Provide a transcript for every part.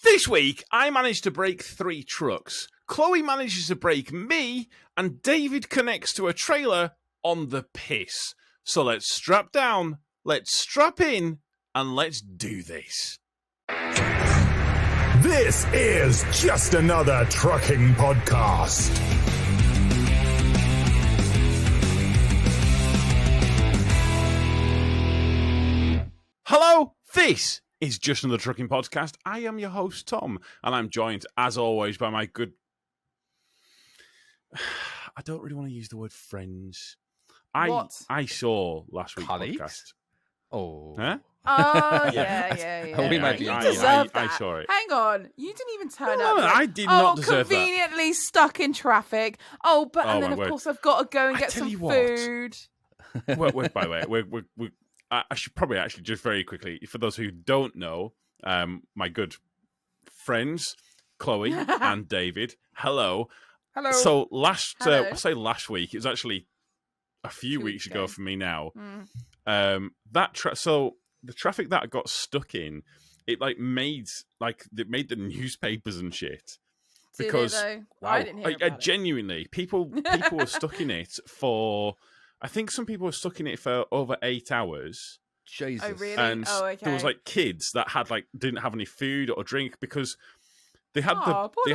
This week, I managed to break 3 trucks. Chloe manages to break me, and David connects to a trailer on the piss. So let's strap down, let's strap in, and let's do this. This is just another trucking podcast. Hello, this is Just Another Trucking Podcast. I am your host, Tom, and I'm joined, as always, by my good... I don't really want to use the word friends. I saw last week's podcast. Oh. Huh? Oh, yeah. We might be You deserve that. I saw it. Hang on. You didn't even turn No, up. I did not deserve that. Conveniently stuck in traffic. Oh, but and then, of course, I've got to go and get tell some you what. food. By the way, I should probably actually just very quickly, for those who don't know, my good friends, Chloe and David, hello. Hello. So last week, it was actually a few 2 weeks weeks ago ago for me now. Mm. So the traffic that I got stuck in, it made the newspapers and shit. Did Because it, though? I didn't hear about it. Genuinely, people were stuck in it for. I think some people were stuck in it for over 8 hours. Jesus. Oh, really? And okay. there was kids that had didn't have any food or drink because they had they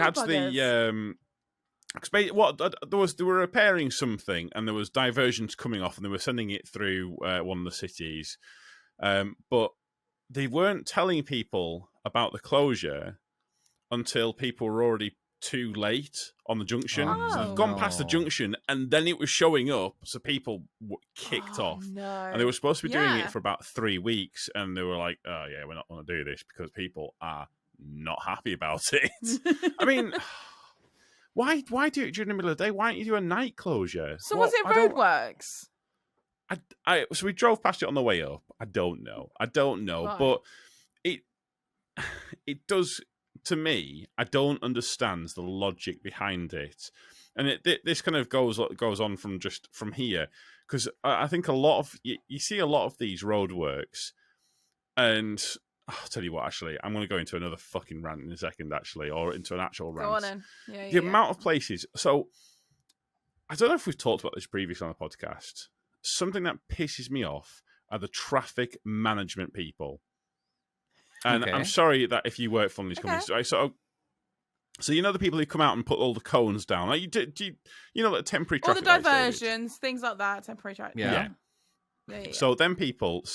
were repairing something and there was diversions coming off and they were sending it through one of the cities, but they weren't telling people about the closure until people were already too late on the junction. So they've gone past the junction and then it was showing up, so people were kicked off. No. And they were supposed to be doing it for about 3 weeks, and they were like, oh yeah, we're not going to do this because people are not happy about it. I mean, why do it during the middle of the day? Why don't you do a night closure? So was it roadworks? So we drove past it on the way up. I don't know, right. But it does... To me, I don't understand the logic behind it, and this kind of goes on from here, because I think a lot of you see a lot of these roadworks, and I'll tell you what. Actually, I'm going to go into another fucking rant in a second, actually, or into an actual rant. Go on in. Yeah, the amount of places. So I don't know if we've talked about this previously on the podcast. Something that pisses me off are the traffic management people. And I'm sorry that if you work for these companies, right? So you know the people who come out and put all the cones down. Like you know the temporary traffic. All the diversions, things like that, temporary traffic. Yeah. So them people,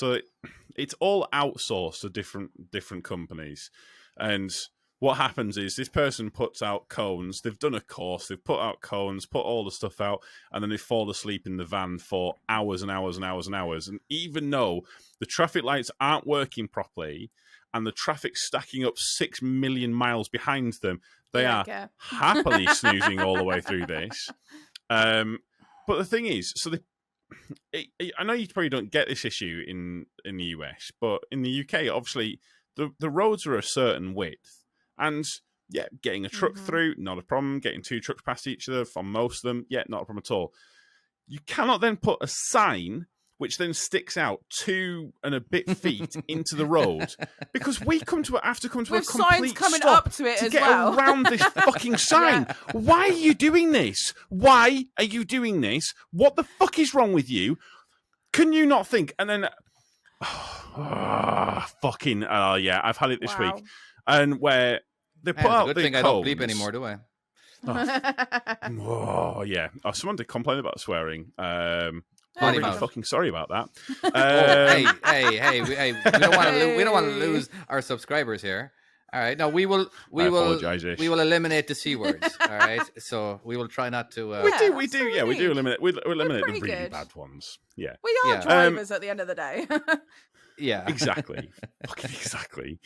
it's all outsourced to different companies, and what happens is this person puts out cones. They've done a course. They've put out cones, put all the stuff out, and then they fall asleep in the van for hours and hours and hours and hours. And even though the traffic lights aren't working properly, and the traffic's stacking up 6 million miles behind them, they are happily snoozing all the way through this. But the thing is, I know you probably don't get this issue in the US, but in the UK, obviously, the roads are a certain width. And, getting a truck through, not a problem. Getting 2 trucks past each other on most of them, not a problem at all. You cannot then put a sign which then sticks out 2 and a bit feet into the road, because we have to come to a complete signs coming stop up to it to as get well. around this fucking sign. Why are you doing this? Why are you doing this? What the fuck is wrong with you? Can you not think? And then, I've had it this week, and where they put out good the thing cones. I don't bleep anymore, do I? Someone did complain about swearing. I'm really fucking sorry about that. Hey! We don't want to lose our subscribers here. All right, no, we will eliminate the C words. All right, so we will try not to. We do eliminate the really good. bad ones. Yeah, we are drivers at the end of the day. Yeah, exactly. Fucking exactly.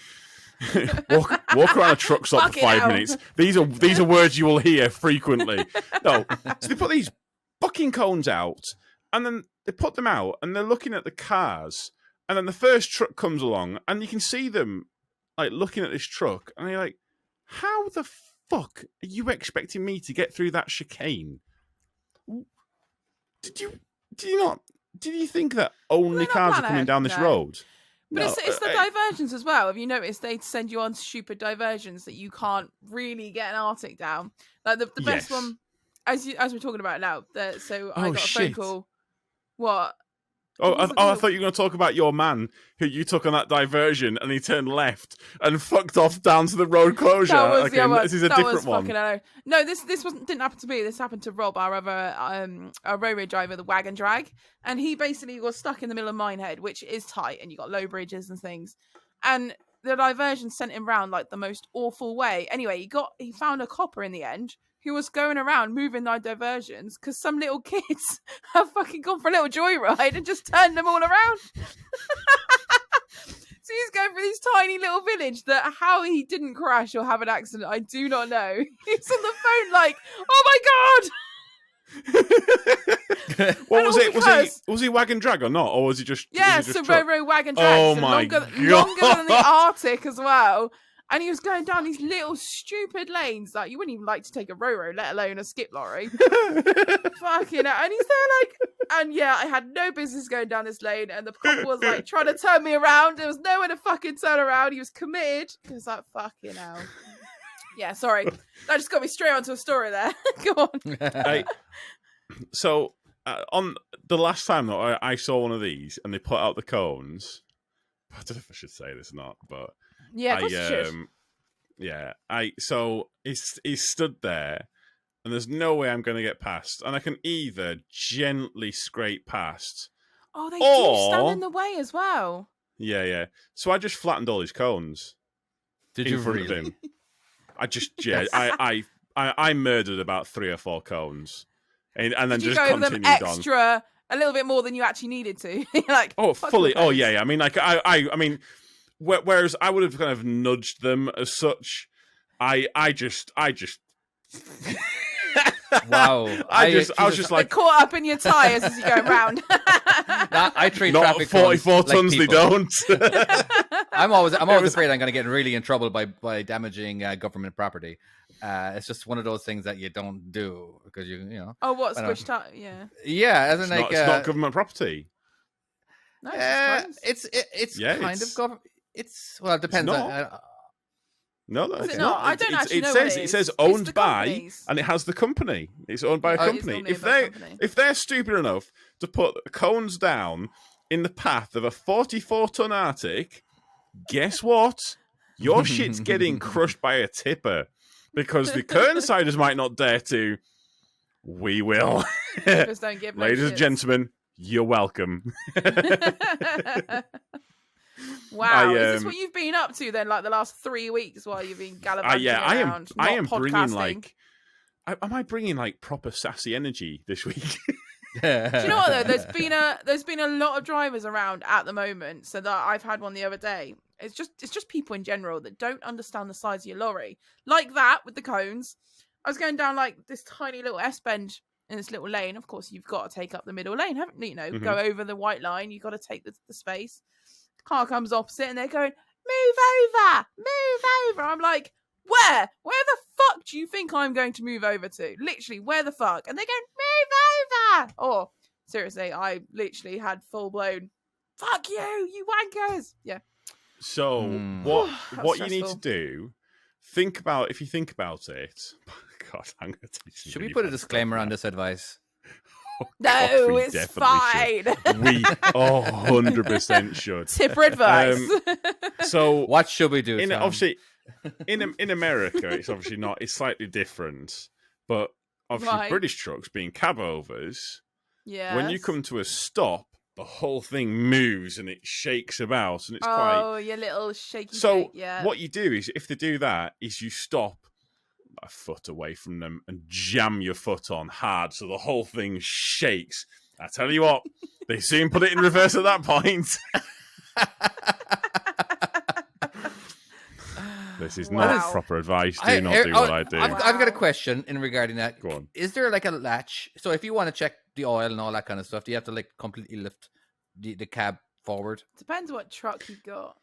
walk around a truck stop for 5 minutes. These are words you will hear frequently. No, so they put these fucking cones out. And then they put them out, and they're looking at the cars, and then the first truck comes along, and you can see them looking at this truck, and they're like, "How the fuck are you expecting me to get through that chicane? Did you think that only cars are coming down this road?" But it's the diversions as well. Have you noticed they send you on stupid diversions that you can't really get an Arctic down? Like the best one, as we're talking about now. I got a phone call. What? I thought you were going to talk about your man who you took on that diversion and he turned left and fucked off down to the road closure. This is a different one. No, this didn't happen to me. This happened to Rob, our other our railway driver, the wagon drag, and he basically was stuck in the middle of Minehead, which is tight, and you got low bridges and things, and the diversion sent him round like the most awful way. Anyway, he found a copper in the end who was going around moving their diversions because some little kids have fucking gone for a little joyride and just turned them all around. So he's going for this tiny little village that how he didn't crash or have an accident, I do not know. He's on the phone like, oh my God! What was he wagon drag or not? Or was he just... Yeah, Sororo wagon drag. Oh my God. Longer than the Arctic as well. And he was going down these little stupid lanes that you wouldn't even like to take a Roro, let alone a skip lorry. Fucking hell. And he's there like, and yeah, I had no business going down this lane. And the cop was like trying to turn me around. There was nowhere to fucking turn around. He was committed. He was like, fucking hell. Yeah, sorry. That just got me straight onto a story there. Go on. On the last time that I saw one of these and they put out the cones, I don't know if I should say this or not, but... Yeah, so he's stood there, and there's no way I'm going to get past, and I can either gently scrape past. Oh, they do stand in the way as well. Yeah. So I just flattened all his cones. Did you in front really? of him. I murdered about 3 or 4 cones, and then just continued on. A little bit more than you actually needed to. Like, fully. Oh yeah. I mean, like I mean. Whereas I would have kind of nudged them as such, I just wow. I was just like caught up in your tires as you're going round. I treat not traffic 44 tons. Like they don't. I'm always afraid I'm going to get really in trouble by damaging government property. It's just one of those things that you don't do because you know. Oh, what squished up? Yeah. Yeah, as in it's not government property. No, it's kind of government. It depends. No, is it not? I don't actually know. It says owned by, and it has the company. It's owned by a company. If they're stupid enough to put cones down in the path of a 44-ton Arctic, guess what? Your shit's getting crushed by a tipper because the Kernsiders might not dare to. We will. Tippers don't give no Ladies and gentlemen, you're welcome. Wow, is this what you've been up to then, like the last 3 weeks while you've been gallivanting around? I am bringing like, am I bringing like proper sassy energy this week? Do you know what though? There's been a lot of drivers around at the moment. So that I've had one the other day. It's just people in general that don't understand the size of your lorry, like that with the cones. I was going down like this tiny little S bend in this little lane. Of course, you've got to take up the middle lane, haven't you? Mm-hmm. Go over the white line. You've got to take the space. Car comes opposite and they're going, move over. I'm like, where the fuck do you think I'm going to move over to? Literally, where the fuck? And they go, move over. Oh, seriously, I literally had full blown, fuck you wankers. Yeah. So what you need to do, if you think about it, God, I'm going to teach you. Should we put a disclaimer on this advice? Oh, no, God, it's fine. We 100% should. Tipper advice. So what should we do? Obviously, in America, it's obviously not. It's slightly different, but obviously British trucks being cab overs. Yeah. When you come to a stop, the whole thing moves and it shakes about, and it's your little shaky. So shake, yeah. What you do is, if they do that, is you stop a foot away from them and jam your foot on hard so the whole thing shakes. I tell you what, they soon put it in reverse at that point. This is not proper advice. Do not do what I do. I've got a question in regarding that. Go on. Is there like a latch? So if you want to check the oil and all that kind of stuff, do you have to like completely lift the cab forward? Depends what truck you've got.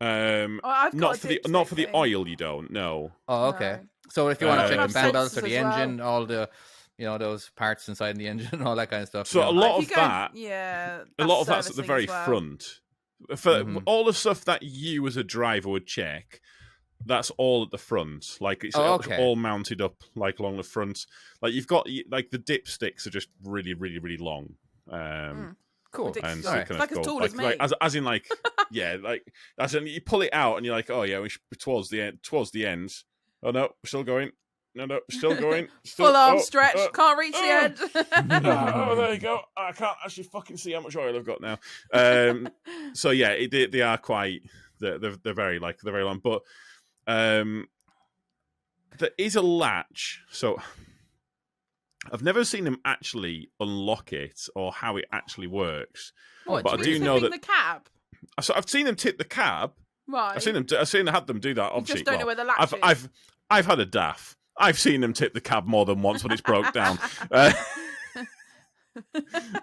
Not for the oil. You don't. No. Oh, okay. No. So if you want to check the fan belts or the well. engine, all the, those parts inside the engine, all that kind of stuff. So a lot of that, yeah, a lot of that's at the very front. For all the stuff that you as a driver would check, that's all at the front. Like it's all mounted up like along the front. Like you've got like the dipsticks are just really, really, really long. Cool. And so it's like as tall as me. Like, as in like like as in you pull it out and you're like, oh yeah, we should be towards the end. Oh no, we're still going. No, still going. Full arm stretch. Can't reach the end. Oh, there you go. I can't actually fucking see how much oil I've got now. So yeah, they are quite. They're very they're very long, but there is a latch. So I've never seen them actually unlock it or how it actually works. What, but I do know that the cab. So I've seen them tip the cab. Right. I've seen them had them do that. Obviously, you just don't know where the latch is. I've had a daff. I've seen them tip the cab more than once when it's broke down. I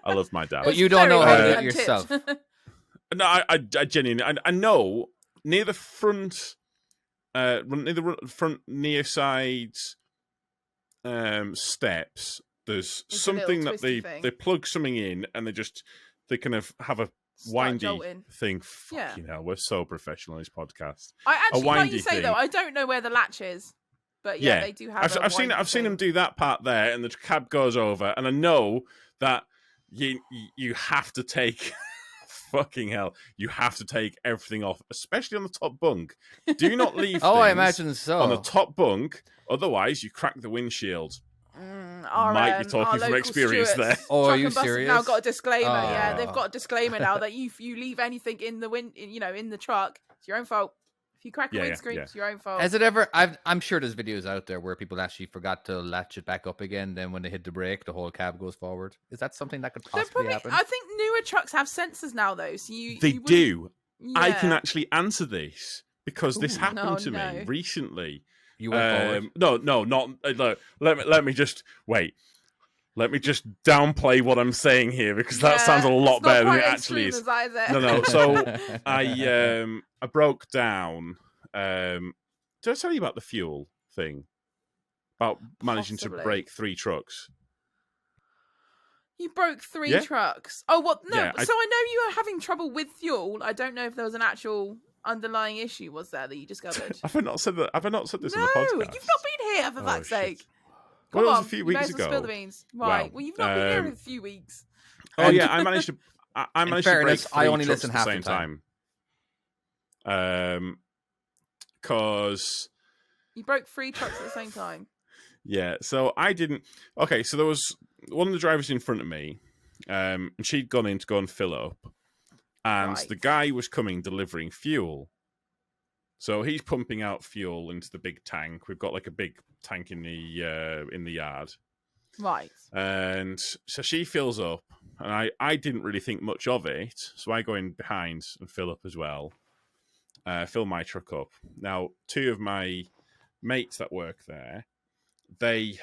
love my dad. But you don't know how to do it yourself. No, I genuinely, I know near the front, near side steps, there's something that they plug something in and they kind of have a windy thing. Fucking hell, we're so professional in this podcast. I actually, like you say though, I don't know where the latch is. But yeah, they do have. I've seen them do that part there, and the cab goes over, and I know that you have to take. Fucking hell, you have to take everything off, especially on the top bunk. Do not leave. I imagine so. On the top bunk, otherwise you crack the windshield. Might be talking from experience there. Oh, are you serious? Now got a disclaimer. Yeah, they've got a disclaimer now that you leave anything in the in the truck, it's your own fault. You crack a windscreen, it's your own fault. Has it ever? I'm sure there's videos out there where people actually forgot to latch it back up again. Then when they hit the brake, the whole cab goes forward. Is that something that could possibly happen? I think newer trucks have sensors now, though. So they do. Yeah. I can actually answer this because this happened to me recently. You went forward? No, not. Let me just wait. Let me just downplay what I'm saying here because that sounds a lot better than it actually is. No. So I broke down. Did I tell you about the fuel thing? About managing to break 3 trucks. You broke 3 trucks. Oh, what? No. So I know you were having trouble with fuel. I don't know if there was an actual underlying issue. Was there that you discovered? Have I not said that? Have I not said this on the podcast? No, you've not been here for fuck's sake. Well, it was a few weeks ago. Spill the beans. Right. Well, you've not been here in a few weeks. Oh yeah, I managed to. I managed to break 3 I only trucks listen at the half same time. Because you broke 3 trucks at the same time. Yeah. So I didn't. Okay. So there was one of the drivers in front of me, and she'd gone in to go and fill up, and the guy was coming delivering fuel. So he's pumping out fuel into the big tank. We've got like a big tank in the yard. Right. And so she fills up, and I didn't really think much of it. So I go in behind and fill up as well. Fill my truck up. Now, 2 of my mates that work there, we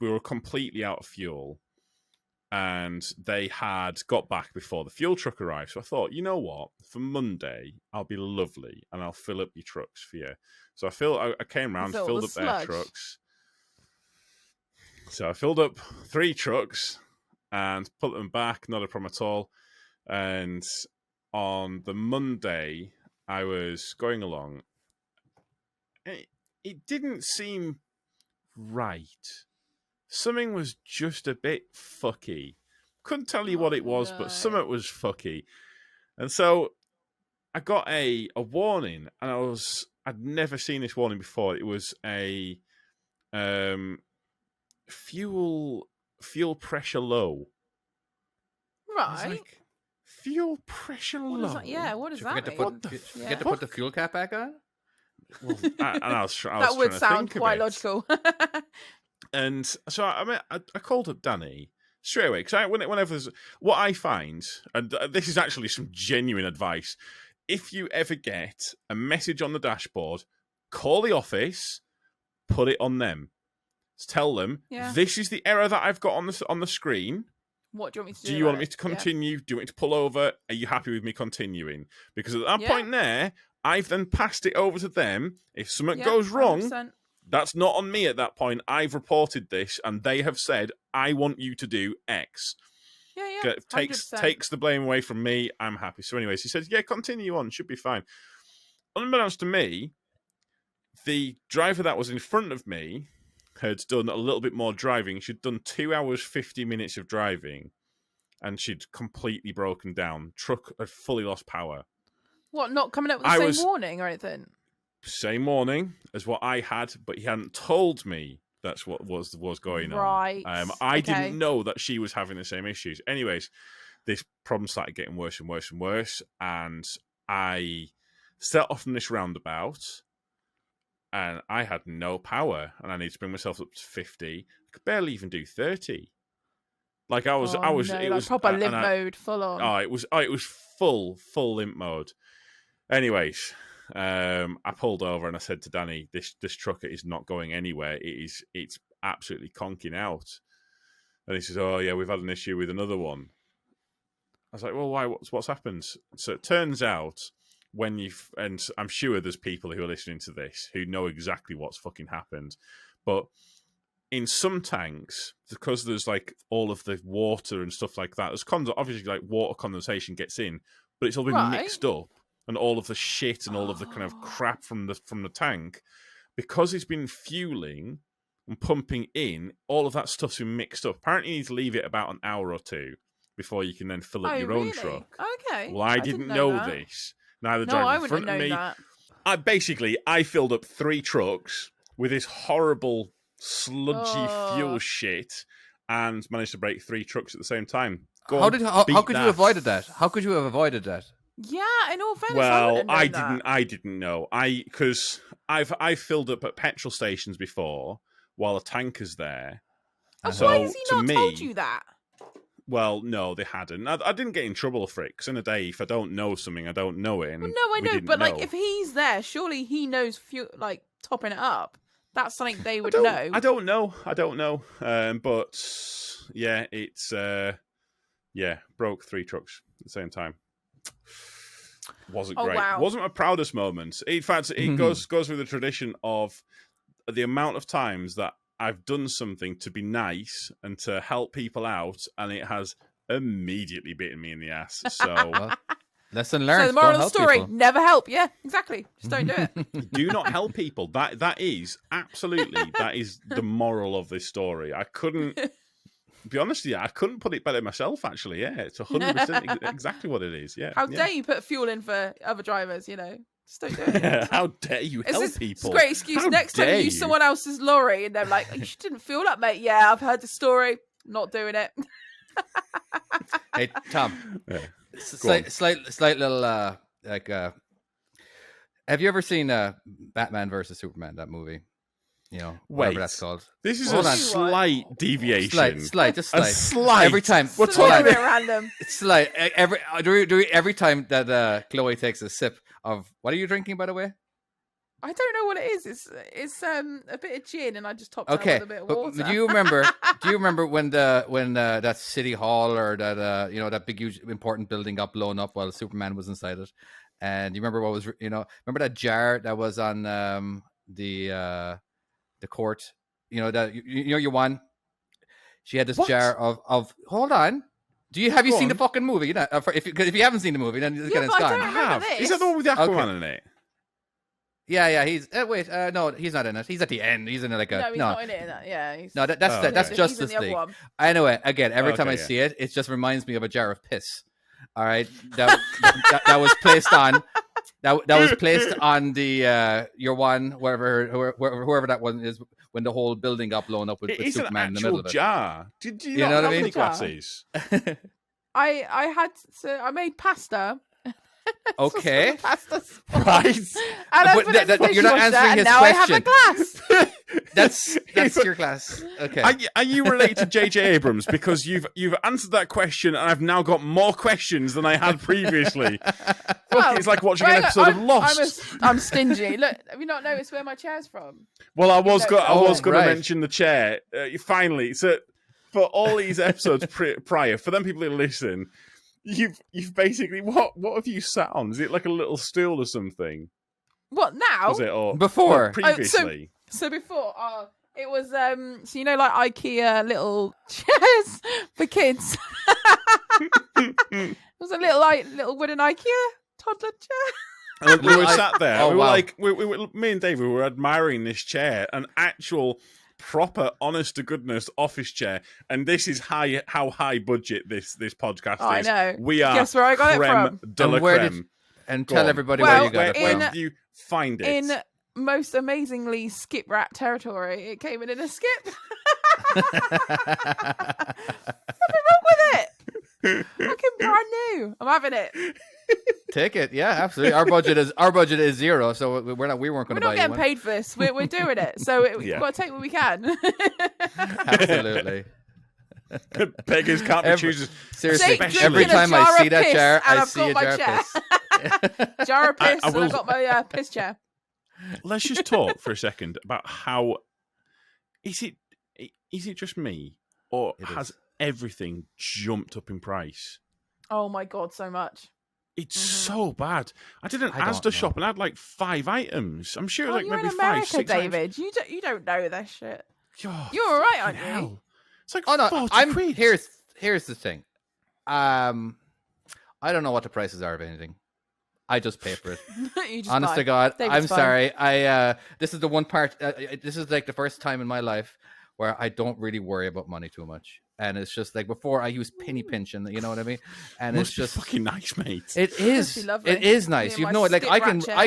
were completely out of fuel. And they had got back before the fuel truck arrived. So I thought, you know what? For Monday, I'll be lovely and I'll fill up your trucks for you. So I came around, filled up their trucks. So I filled up 3 trucks and put them back, not a problem at all. And on the Monday, I was going along. It didn't seem right. Something was just a bit fucky. Couldn't tell you what it was, but something was fucky. And so I got a warning, and I'd never seen this warning before. It was a fuel pressure low. Right. Like, fuel pressure low. What does that mean? Forget to put the fuel cap back on? Well, that would sound quite logical. And so I called up Danny straight away because whenever there's what I find, and this is actually some genuine advice. If you ever get a message on the dashboard, call the office, put it on them. Tell them this is the error that I've got on the screen. What do you want me to do? Do you want me to continue? Do you want me to pull over? Are you happy with me continuing? Because at that point there, I've then passed it over to them. If something goes wrong, 100%. That's not on me at that point. I've reported this, and they have said, I want you to do X. Yeah. Takes the blame away from me. I'm happy. So, anyways, he says, "Yeah, continue on. Should be fine." Unbeknownst to me, the driver that was in front of me had done a little bit more driving. She'd done 2 hours, 50 minutes of driving, and she'd completely broken down. Truck had fully lost power. What, not coming up with the same warning or anything? Same warning as what I had, but he hadn't told me that's what was going on. Right. I didn't know that she was having the same issues. Anyways, this problem started getting worse and worse and worse, and I set off from this roundabout, and I had no power, and I needed to bring myself up to 50. I could barely even do 30. Like I was, it was proper limp mode, full on. Oh, it was full limp mode. Anyways, I pulled over and I said to Danny, "This trucker is not going anywhere. It's absolutely conking out." And he says, "Oh yeah, we've had an issue with another one." I was like, "Well, why? What's happened?" So it turns out and I'm sure there's people who are listening to this who know exactly what's fucking happened, but in some tanks, because there's like all of the water and stuff like that, there's obviously like water condensation gets in, but it's all been mixed up. And all of the shit and all of the kind of crap from the tank, because it's been fueling and pumping in, all of that stuff's been mixed up. Apparently, you need to leave it about an hour or two before you can then fill up your own truck. Okay. Well, I didn't know this. Neither driver in front of me. That. I filled up 3 trucks with this horrible sludgy fuel shit and managed to break 3 trucks at the same time. How could you have avoided that? How could you have avoided that? Yeah, in all fairness, well, I didn't know. Because I've filled up at petrol stations before while a tanker's there. So why has he not told you that? Well, no, they hadn't. I didn't get in trouble for it, because in a day, if I don't know something, I don't know it. And well, no, I know, but like if he's there, surely he knows like topping it up. That's something they would know. I don't know. But yeah, it's broke 3 trucks at the same time. Wasn't great. Wow. Wasn't my proudest moment. In fact, it goes with the tradition of the amount of times that I've done something to be nice and to help people out, and it has immediately bitten me in the ass. So lesson learned. So the moral of the story: never help. Yeah, exactly. Just don't do it. Do not help people. That is absolutely the moral of this story. I couldn't. Be honest with you, I couldn't put it better myself, actually. Yeah, it's 100% exactly what it is. Yeah. How dare you put fuel in for other drivers, Just don't do it. How dare you help people? It's a great excuse. Next time you use someone else's lorry and they're like, "You didn't fuel up, mate." Yeah, I've heard the story. Not doing it. Hey, Tom. Yeah. Slight little, have you ever seen Batman versus Superman, that movie? Whatever that's called. This is a slight deviation. Slight. A slight. Every time. We're talking a bit random. It's slight. Every time that Chloe takes a sip of, what are you drinking, by the way? I don't know what it is. It's a bit of gin, and I just topped it with a bit of water. Do you remember when that city hall or that that big huge important building got blown up while Superman was inside it? And you remember what was remember that jar that was on the court, that your one, she had this jar of hold on, have you seen the fucking movie? If you haven't seen the movie, then it's gone. I have. Is that the one with the Aquaman in it? Yeah, he's no, he's not in it. He's at the end. He's in it he's not in it. Yeah, that's Justice League. Anyway, again, every time I see it, it just reminds me of a jar of piss. All right, that was placed on. That was placed on the your one, whoever that one is, when the whole building got blown up with Superman in the middle of it. It's an actual jar. Did you know not what I have mean? glasses? I made pasta. Okay. Right. But you're not answering his now question. I have a glass. That's your glass. Okay. Are you related to J.J. Abrams? Because you've answered that question, and I've now got more questions than I had previously. It's like watching an episode of Lost. I'm stingy. Look, have you not noticed where my chair's from? Well, I was going to mention the chair. Finally, so for all these episodes prior, for them people who listen, you've basically what have you sat on? Is it like a little stool or something? What now? Was it or before? Previously. So before, It was so you know, like IKEA little chairs for kids. It was a little wooden IKEA toddler chair. And we were sat there. Oh, we were wow. like, me and Dave, we were admiring this chair, an actual proper, honest to goodness office chair. And this is how high budget this podcast Oh, is. I know. We are Guess where I got it creme from? de la And where creme. And Go tell on. everybody Well, where you got it Where from. did you find it? In most amazingly skip rat territory. It came in a skip. Nothing wrong with it. Fucking brand new. I'm having it. Take it, yeah, absolutely. Our budget is zero, so we weren't going We're to buy not you getting one. paid for this. We're doing it. So we've Yeah. got to take what we can. Absolutely. Beggars can't be Every- choosers. Seriously, Drinking every a time I jar see of that piss, chair, and I I've see got a my jar of chair. piss. Jar of piss, I and will- I've got my piss chair. Let's just talk for a second about how is it just me, or It has is. everything jumped up in price? Oh my god, so much. It's so bad. I did an I don't Asda know. shop and I had like 5 items. I'm sure it Oh, was like you're maybe in 5, America, 6 items. David. You don't know this shit. Oh, You're all right, aren't fucking you? hell. It's like Oh no, 40 quid. here's the thing. I don't know what the prices are of anything. I just pay for it. You just Honest buy. to God, David's I'm fine. sorry. This is the one part. This is like the first time in my life where I don't really worry about money too much, and it's just like before I use penny pinching. You know what I mean? And Must it's just be fucking nice, mate. It Must be is. lovely. It is Me nice. and You my know, like skip I rat can chair.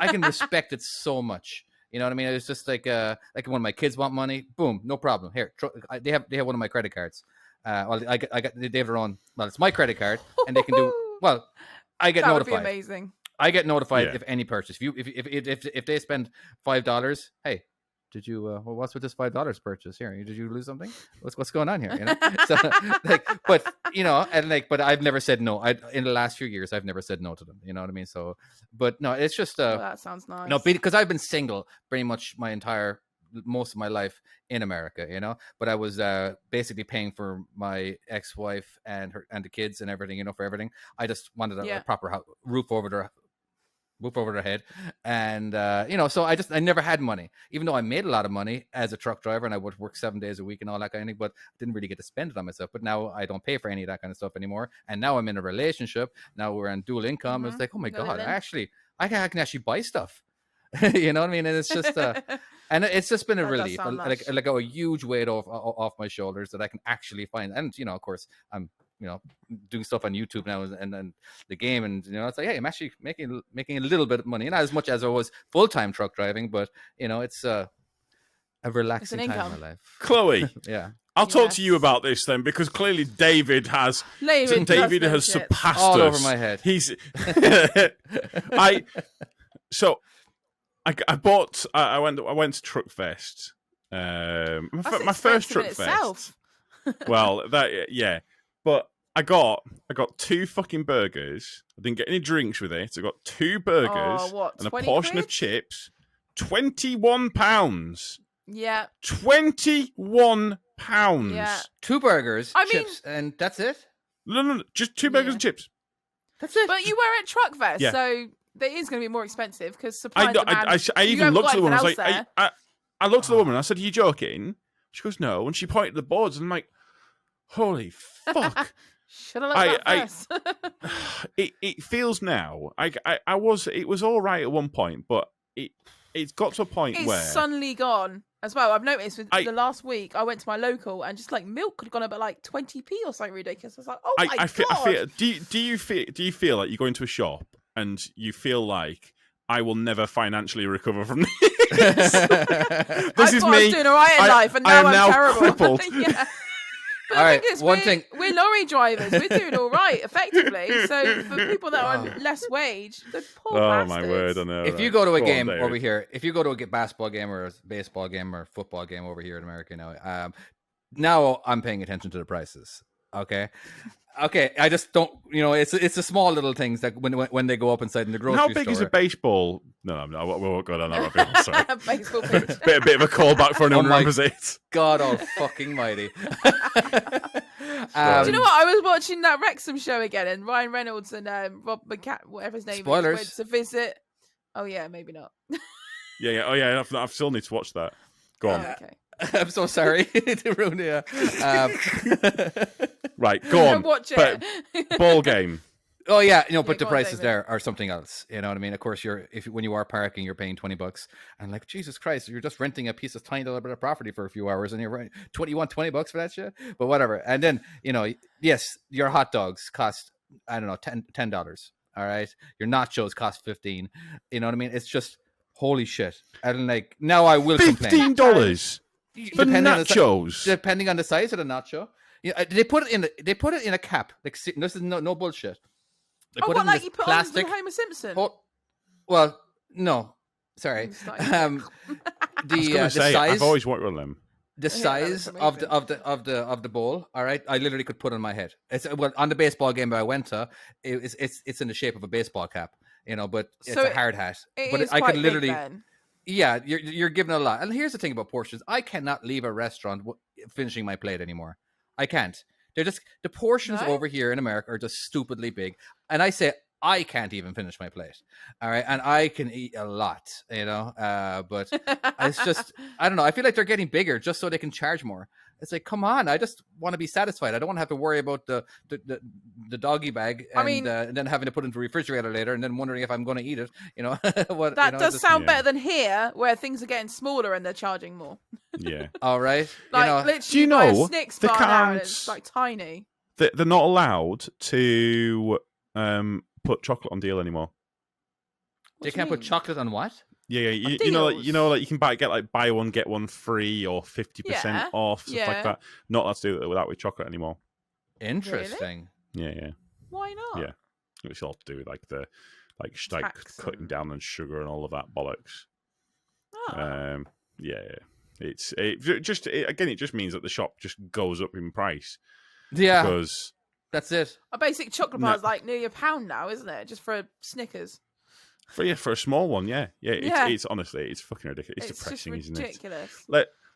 I can respect it so much. You know what I mean? It's just like when my kids want money, boom, no problem. Here, they have one of my credit cards. Well, I got they have their own. Well, it's my credit card, and they can do. Well, I get That would be notified. amazing. I get notified Yeah. if any purchase. If they spend $5, hey, did you? Well, what's with this $5 purchase here? Did you lose something? What's going on here? You know, so like, but you know, and like, but I've never said no. In the last few years, I've never said no to them. You know what I mean? So, but no, it's just Oh, that sounds nice. no, because I've been single pretty much most of my life in America, you know. But I was basically paying for my ex-wife and the kids and everything, you know, for everything. I just wanted a proper roof over their head, and you know, so I never had money, even though I made a lot of money as a truck driver and I would work 7 days a week and all that kind of thing, but I didn't really get to spend it on myself. But now I don't pay for any of that kind of stuff anymore, and now I'm in a relationship. Now we're on dual income. It's like, oh my Go god, then. I can actually buy stuff. You know what I mean? And it's just and it's just been a That does relief, sound like nice. a huge weight off my shoulders that I can actually find. And you know, of course, I'm doing stuff on YouTube now and the game, and you know, it's like, hey, I'm actually making a little bit of money, not as much as I was full-time truck driving, but you know, it's a relaxing time income. in my life. Chloe, Yeah, I'll talk to Yes. you about this then, because clearly David has David has shit. surpassed all us. over my head. He's I bought. I went to Truckfest. That's My first expensive in Truckfest. itself. Well, yeah, but I got 2 fucking burgers. I didn't get any drinks with it. I got 2 burgers Oh, what, and a 20 portion of quid? chips. £21. Yeah. £21. Yeah. 2 burgers, I mean- chips, and that's it. No, just 2 burgers Yeah. and chips. That's it. But you were at Truckfest, Yeah. so it is going to be more expensive because supply and I demand. I You even haven't looked got at the woman. I was anything like, else there. I looked at the woman. I said, "Are you joking?" She goes, "No," and she pointed at the boards. And I'm like, "Holy fuck!" Should have looked I- at first. it feels now. It was all right at one point, but it's got to a point It's where suddenly gone as well. I've noticed with I- the last week I went to my local and just like milk had gone up at like 20p or something ridiculous. I was like, oh my I feel. god. Do you feel like you go into a shop and you feel like I will never financially recover from this? This I is thought I me. was doing all right in life, and I now am I'm now terrible. crippled. Yeah. But All the right, thing is, one thing- we're lorry drivers. We're doing all right, effectively. So for people that are on less wage, the poor Oh bastards. my word! I know. If you right. go to a on, game David. over here, if you go to a basketball game or a baseball game or football game over here in America now I'm paying attention to the prices. Okay. I just don't. You know, it's the small little things that when they go up inside in the grocery How store. big is a baseball? No, we won't go down that rabbit hole. Sorry. Baseball pitch. bit of a callback for anyone who my- remembers it. God, all fucking mighty. Do you know what? I was watching that Wrexham show again, and Ryan Reynolds and Rob McCat, whatever his name Spoilers. is, went to visit. Oh yeah, maybe not. Yeah. Oh yeah. I still need to watch that. Go on. Oh, okay. I'm so sorry to ruin it. Right, go on. Don't watch But it. ball game. Oh yeah, but go the on, prices David. there are something else. You know what I mean? Of course, when you are parking, you're paying $20, and like Jesus Christ, you're just renting a piece of tiny little bit of property for a few hours, and you're right, $20 for that shit. But whatever. And then yes, your hot dogs cost I don't know $10. All right, your nachos cost $15. You know what I mean? It's just holy shit. And like now, I will complain. $15 for nachos. Depending on the size of the nacho. Yeah, they put it in a cap. Like this is no bullshit. They Oh, put what, it in like this you put plastic. on Homer Simpson? Well, no, sorry. It's like- I was The gonna say, size. I've always wanted one of them. The Yeah, size that's of the bowl. All right, I literally could put on my head. It's on the baseball game that I went to. It's in the shape of a baseball cap, but it's So a hard hat. It But is I quite could literally. big then. Yeah, you're giving a lot. And here's the thing about portions: I cannot leave a restaurant finishing my plate anymore. I can't. They're just the portions No? over here in America are just stupidly big, and I say I can't even finish my plate. All right, and I can eat a lot, but it's just I don't know. I feel like they're getting bigger just so they can charge more. It's like, come on! I just want to be satisfied. I don't want to have to worry about the doggy bag and then having to put it into the refrigerator later, and then wondering if I'm going to eat it. That does sound Yeah. better than here, where things are getting smaller and they're charging more. Yeah. All right, Like literally, Do you buy a know Snick's they bar now and can't- it's like tiny. They're not allowed to put chocolate on deal anymore. they can't put chocolate on what? Yeah, you deals. know, like you can buy one get one free or 50% Yeah, off, stuff yeah. like that. Not allowed to do that with chocolate anymore. Interesting. Yeah. Why not? Yeah. It's all to do with like Tax cutting and- down on sugar and all of that bollocks. Oh. Yeah. It just means that the shop just goes up in price Yeah, because that's it. A basic chocolate No. bar is like nearly £1 now, isn't it? Just for a Snickers. for a small one, yeah. Yeah. It's honestly it's fucking ridiculous. It's just depressing, isn't it? ridiculous.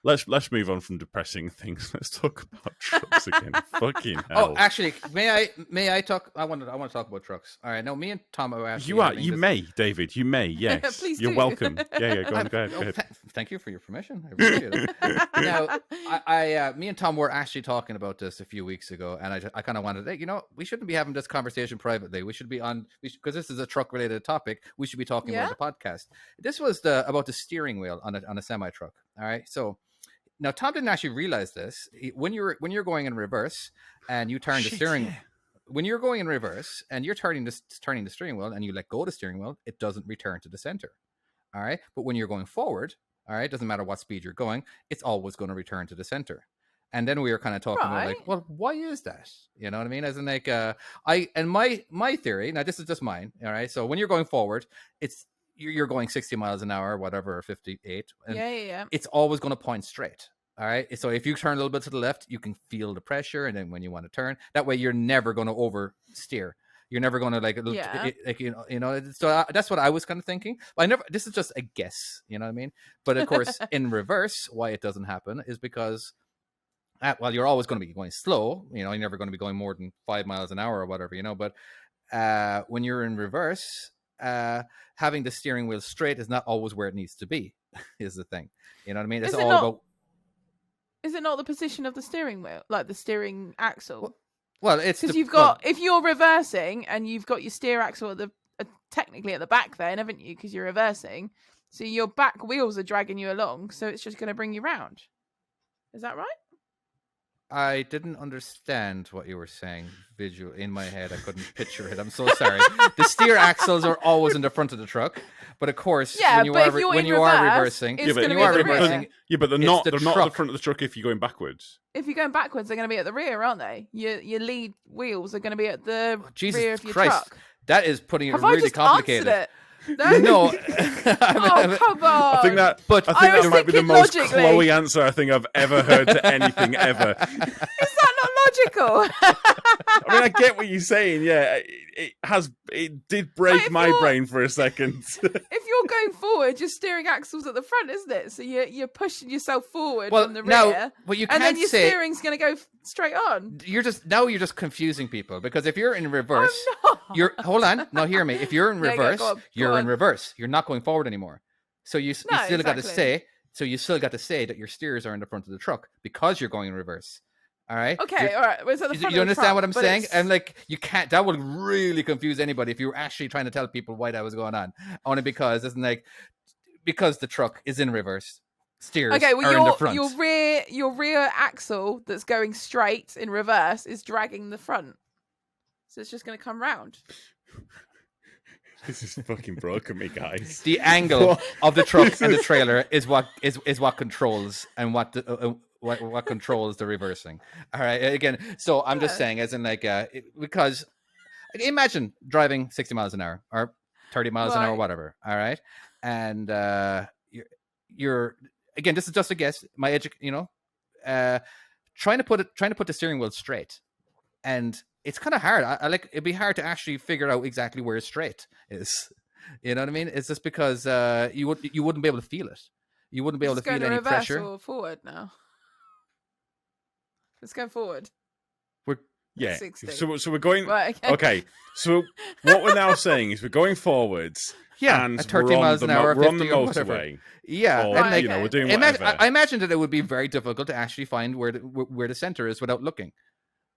Let's move on from depressing things. Let's talk about trucks again. Fucking hell. Oh, actually, may I talk? I want to talk about trucks. All right, now me and Tom are actually. You having this- may, David. You may. Yes, Please you're do. welcome. Yeah. Go on. Go ahead. Oh, Go ahead. thank you for your permission. I appreciate it. Now, me and Tom were actually talking about this a few weeks ago, and I kind of wanted to, we shouldn't be having this conversation privately. We should be because this is a truck related topic. We should be talking about the podcast. This was about the steering wheel on a semi truck. All right, so. Now, Tom didn't actually realize this. When you're going in reverse and you turn the steering, when you're going in reverse and you're turning the steering wheel and you let go of the steering wheel, it doesn't return to the center. All right, but when you're going forward, all right, doesn't matter what speed you're going, it's always going to return to the center. And then we were kind of talking about like, well, why is that? You know what I mean? As in like, my theory. Now, this is just mine. All right, so when you're going forward, you're going 60 miles an hour, whatever, or 58. And Yeah. it's always going to point straight. All right. So if you turn a little bit to the left, you can feel the pressure. And then when you want to turn, that way you're never going to oversteer. You're never going to so that's what I was kind of thinking. This is just a guess, you know what I mean? But of course, in reverse, why it doesn't happen is because, you're always going to be going slow. You're never going to be going more than 5 miles an hour or whatever, but when you're in reverse, having the steering wheel straight is not always where it needs to be, is the thing. You know what I mean? It's all about. Is it not the position of the steering wheel, like the steering axle? Well, it's because if you're reversing and you've got your steer axle technically at the back, then haven't you? Because you're reversing, so your back wheels are dragging you along, so it's just going to bring you round. Is that right? I didn't understand what you were saying visually in my head. I couldn't picture it. I'm so sorry. The steer axles are always in the front of the truck, but of course, when you are reversing, but they're not at the front of the truck if you're going backwards. If you're going backwards, they're going to be at the rear, aren't they? Your lead wheels are going to be at the rear of your truck. That is putting it Have really I just complicated. Answered it? No. Oh, come on. I think that might be the most Chloe answer I think I've ever heard to anything ever. Is that not logical? I mean, I get what you're saying. Yeah, it did break my brain for a second. If you're going forward, your steering axle's at the front, isn't it? So you're pushing yourself forward from the rear. And then your steering's going to go straight on. You're just confusing people, because if you're in reverse, hold on. No, hear me. If you're in reverse, you're in reverse. You're not going forward anymore. So you still got to So you still got to say that your steers are in the front of the truck because you're going in reverse. All right. Okay, all right. Well, so the front You of the understand truck, what I'm but saying? it's- And like, you can't. That would really confuse anybody if you were actually trying to tell people why that was going on. Only because it's like because the truck is in reverse, steers Okay, well, are in the front. your rear axle that's going straight in reverse is dragging the front, so it's just going to come round. This is fucking broken me, guys. The angle of the truck and the trailer is what controls and what controls the reversing. All right. Again, so I'm just saying, as in like because imagine driving 60 miles an hour or 30 miles an hour, whatever. All right, and you're again, this is just a guess. Trying to put the steering wheel straight, and it's kind of hard. I like it'd be hard to actually figure out exactly where straight is. You know what I mean? It's just because you wouldn't be able to feel it. You wouldn't be able to feel any pressure. Or forward now. Let's go forward. Yeah. 60. So we're going. Right, okay. So what we're now saying is we're going forwards. Yeah, and at 30 miles an hour, we're on the 50 or whatever. motorway. Yeah, or, and like, we're doing whatever. I imagine that it would be very difficult to actually find where the center is without looking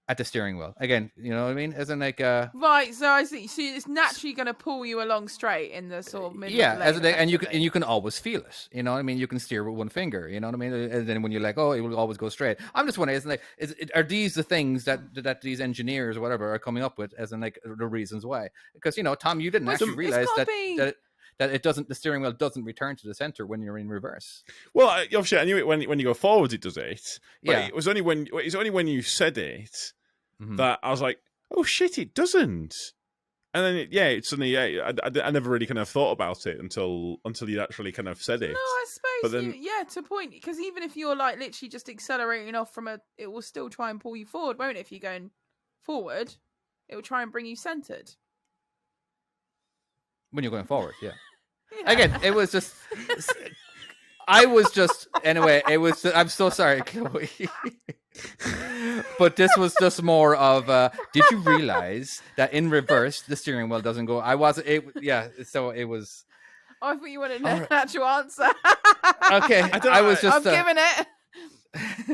at the steering wheel. Again, you know what I mean? As in like right. So I see. So it's naturally going to pull you along straight in the sort of middle. Yeah, lane, and you can always feel it. You know what I mean? You can steer with one finger. You know what I mean? And then when you're like, oh, it will always go straight. I'm just wondering, are these the things that these engineers or whatever are coming up with as in like the reasons why? Because Tom, you didn't actually realize that it doesn't. The steering wheel doesn't return to the center when you're in reverse. Well, obviously, I knew it when you go forwards, it does it. But Yeah. it was only when you said it that I was like, oh shit, it doesn't. And then it's suddenly I never really kind of thought about it until you actually kind of said it. No, I suppose. But then, to point, because even if you're like literally just accelerating off it will still try and pull you forward, won't it? If you're going forward, it will try and bring you centered. When you're going forward, yeah. Yeah. Again, it was just. Anyway. It was. I'm so sorry, Chloe. But this was just more of. Did you realize that in reverse the steering wheel doesn't go? I wasn't. So it was. I thought you wanted an actual answer. Okay, I was just. I'm giving it.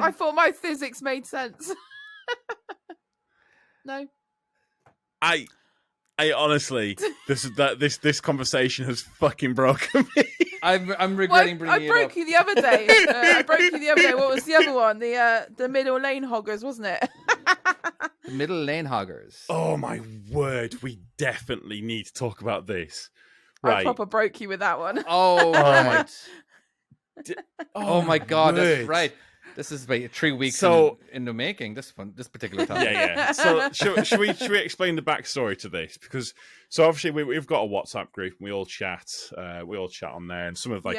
I thought my physics made sense. No. I honestly, this conversation has fucking broken me. I'm regretting bringing it up. I broke you the other day. What was the other one? The middle lane hoggers, wasn't it? The middle lane hoggers. Oh my word! We definitely need to talk about this. I Right? proper broke you with that one. Oh, my- Oh my God! That's word. right. This is about 3 weeks in the making. This particular topic. Yeah. So should we explain the backstory to this? Because obviously we've got a WhatsApp group and we all chat on there, and some of like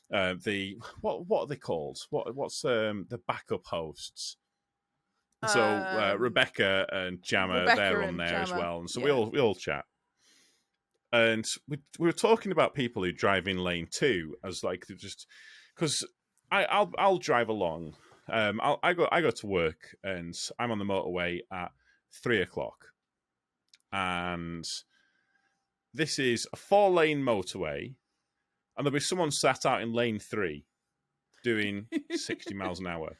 the what are they called? What's the backup hosts? So Rebecca and Jammer, they're on there as well, and so we all chat. And we were talking about people who drive in lane 2 as like just because. I'll drive along. I go to work and I'm on the motorway at 3:00, and this is a 4-lane motorway, and there'll be someone sat out in lane 3 doing 60 miles an hour.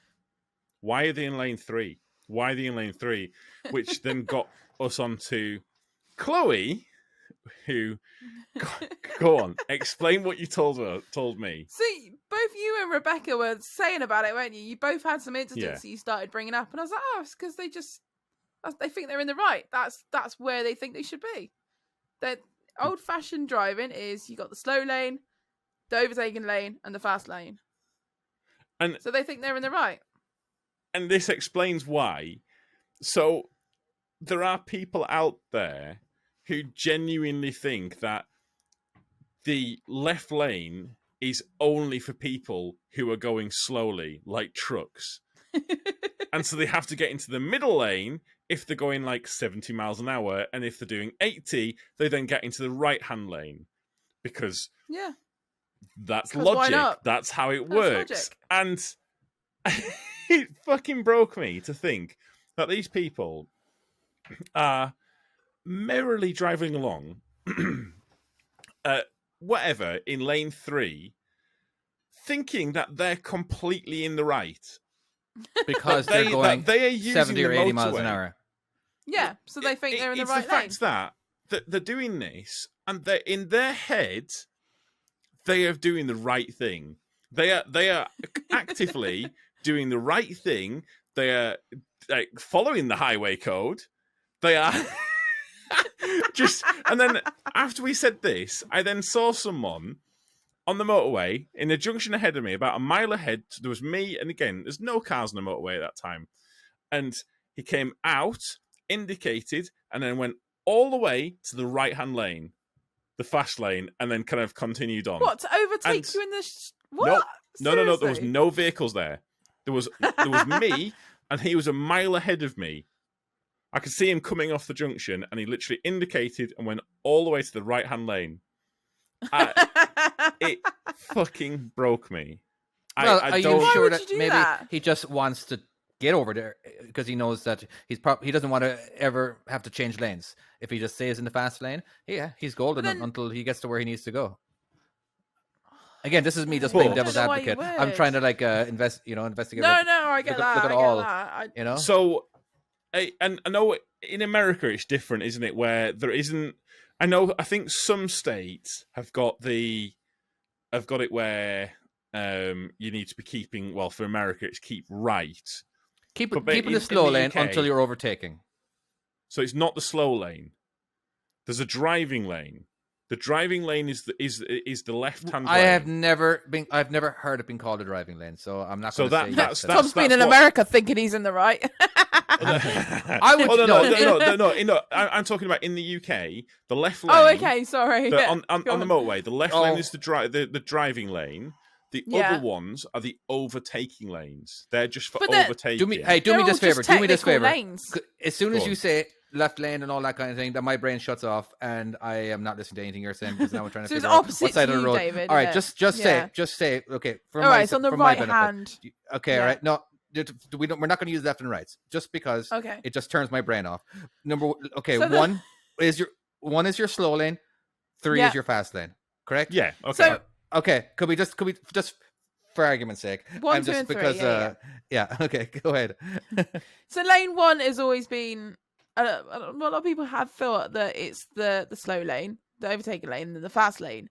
Why are they in lane 3? Why are they in lane 3? Which then got us onto Chloe, who go on, explain what you told me. See, both you and Rebecca were saying about it, weren't you? You both had some incidents that you started bringing up, and I was like, oh, it's because they think they're in the right. That's where they think they should be. That old-fashioned driving is you got the slow lane, the overtaking lane, and the fast lane, and so they think they're in the right. And this explains why. So there are people out there who genuinely think that the left lane is only for people who are going slowly, like trucks. And so they have to get into the middle lane if they're going like 70 miles an hour. And if they're doing 80, they then get into the right-hand lane. Because that's logic. That's how it works. Logic. And it fucking broke me to think that these people are merrily driving along, whatever, in lane 3, thinking that they're completely in the right. because they're going they are using 70 or the 80 miles an motorway. hour. Yeah, so they think they're in the It's right the lane. fact that they're doing this, and they're in their head, they are doing the right thing. They are actively doing the right thing. They are following the highway code. They are just. And then after we said this, I then saw someone on the motorway in a junction ahead of me, about a mile ahead. There was me, and again, there's no cars on the motorway at that time. And he came out, indicated, and then went all the way to the right-hand lane, the fast lane, and then kind of continued on. What, to overtake you in the... What? No. There was Seriously? no vehicles there. There was me, and he was a mile ahead of me. I could see him coming off the junction, and he literally indicated and went all the way to the right-hand lane. It fucking broke me. Well, I are you don't... Why sure would that you do maybe that? he just wants to get over there because he knows that he doesn't want to ever have to change lanes. If he just stays in the fast lane, he's golden But then- until he gets to where he needs to go. Again, this is me just Well, playing I devil's don't know why you advocate. I'm would. trying to investigate. No, like, I get look that. at I all, get that. you know. So, and I know in America it's different, isn't it? Where there isn't. I think some states have got it where you need to be keeping. Well, for America, it's keep right. Keep But in the in slow the lane UK until you're overtaking. So it's not the slow lane. There's a driving lane. The driving lane is the left hand lane. I've never heard it being called a driving lane, so I'm not So going to say that's- yes. Tom's been in what- America thinking he's in the right. I would no. I'm talking about in the UK, the left lane. Oh, okay, sorry. The, Yeah. on Go the on. motorway, the left Oh. lane is the driving lane. The Yeah. other ones are the overtaking lanes. They're just for But they're- overtaking. do me They're this all favor. just Do me this technical favor. lanes. As soon Go as you on. say left lane and all that kind of thing, that my brain shuts off and I am not listening to anything you're saying because now I'm trying to So it's figure out opposite what side to of the you, road. David, All right, isn't just it? say. Okay, for All my right, it's on the for my right benefit. hand. Okay, Yeah. all right. No, we're not going to use left and rights just because Okay. it just turns my brain off. Okay, So one is your slow lane, 3 Yeah. is your fast lane. Correct? Yeah. Okay. So Okay. Could we just for argument's sake? 1, I'm 2, just and 3. because Yeah. Okay, go ahead. So lane 1 has always been. A lot of people have thought that it's the slow lane, the overtaking lane, and then the fast lane,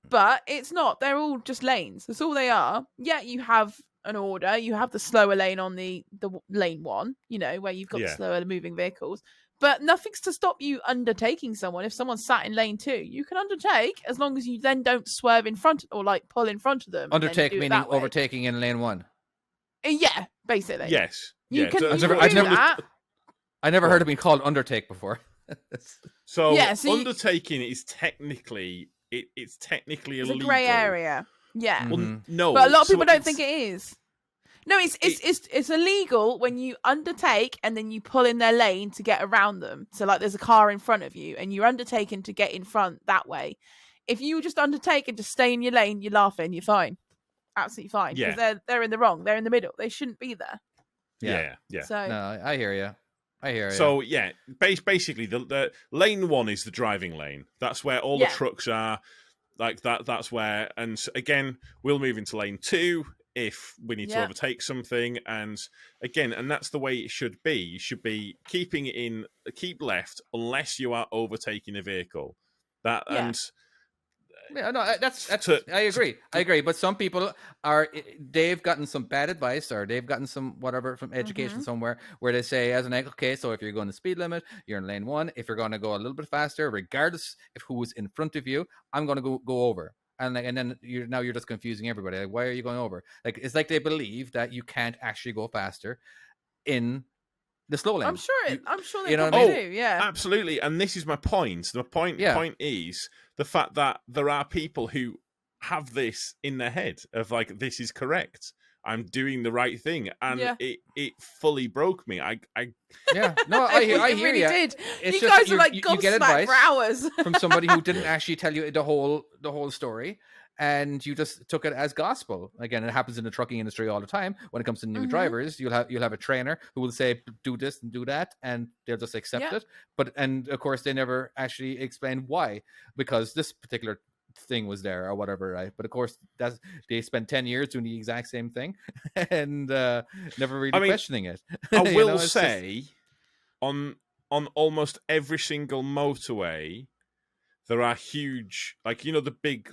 but it's not. They're all just lanes. That's all they are. Yeah, you have an order. You have the slower lane on the lane 1. You know, where you've got the Yeah. slower moving vehicles. But nothing's to stop you undertaking someone. If someone's sat in lane 2, you can undertake as long as you then don't swerve in front or like pull in front of them. and then Undertake do it meaning that way. overtaking in lane 1. Yeah, basically. Yes. You yeah. can, So, you never- can I've do never- that. I never heard it being called undertake before. so Yeah, so you- undertaking is technically it's technically It's illegal. a grey area. Yeah. Well, Mhm. no, But a lot of so people don't it's- think it is. No, it's illegal when you undertake and then you pull in their lane to get around them. So like there's a car in front of you and you're undertaking to get in front that way. If you just undertake and just stay in your lane, you're laughing, you're fine. Absolutely fine. Yeah. Because they're in the wrong. They're in the middle. They shouldn't be there. Yeah. So No, I hear you. So yeah, basically the lane 1 is the driving lane. That's where all the Yeah. trucks are. Like that. That's where. And again, we'll move into lane 2 if we need to Yeah. overtake something. And again, and that's the way it should be. You should be keeping it in. Keep left unless you are overtaking a vehicle. Yeah. And Yeah, no, that's To- I agree. But some people they've gotten some bad advice or they've gotten some whatever from education somewhere where they say as an egg, okay, so if you're going to speed limit, you're in lane 1. If you're going to go a little bit faster, regardless of who is in front of you, I'm going to go over. And then you're just confusing everybody. Like, why are you going over? Like it's like they believe that you can't actually go faster in the slow lane. I'm sure they you know what probably I mean? do, yeah. absolutely, and this is my point. The point is the fact that there are people who have this in their head of like, this is correct. I'm doing the right thing, and Yeah. it fully broke me. I Yeah, no, I hear It really you. did. It's You just guys are like you get gobsmacked advice for hours. from somebody who didn't actually tell you the whole story, and you just took it as gospel. Again, it happens in the trucking industry all the time. When it comes to new drivers, you'll have a trainer who will say do this and do that, and they'll just accept Yeah. it. And of course, they never actually explain why, because this particular thing was there or whatever, right? But of course, they spent 10 years doing the exact same thing and never really questioning it. I will say, on almost every single motorway, there are huge, like, you know, the big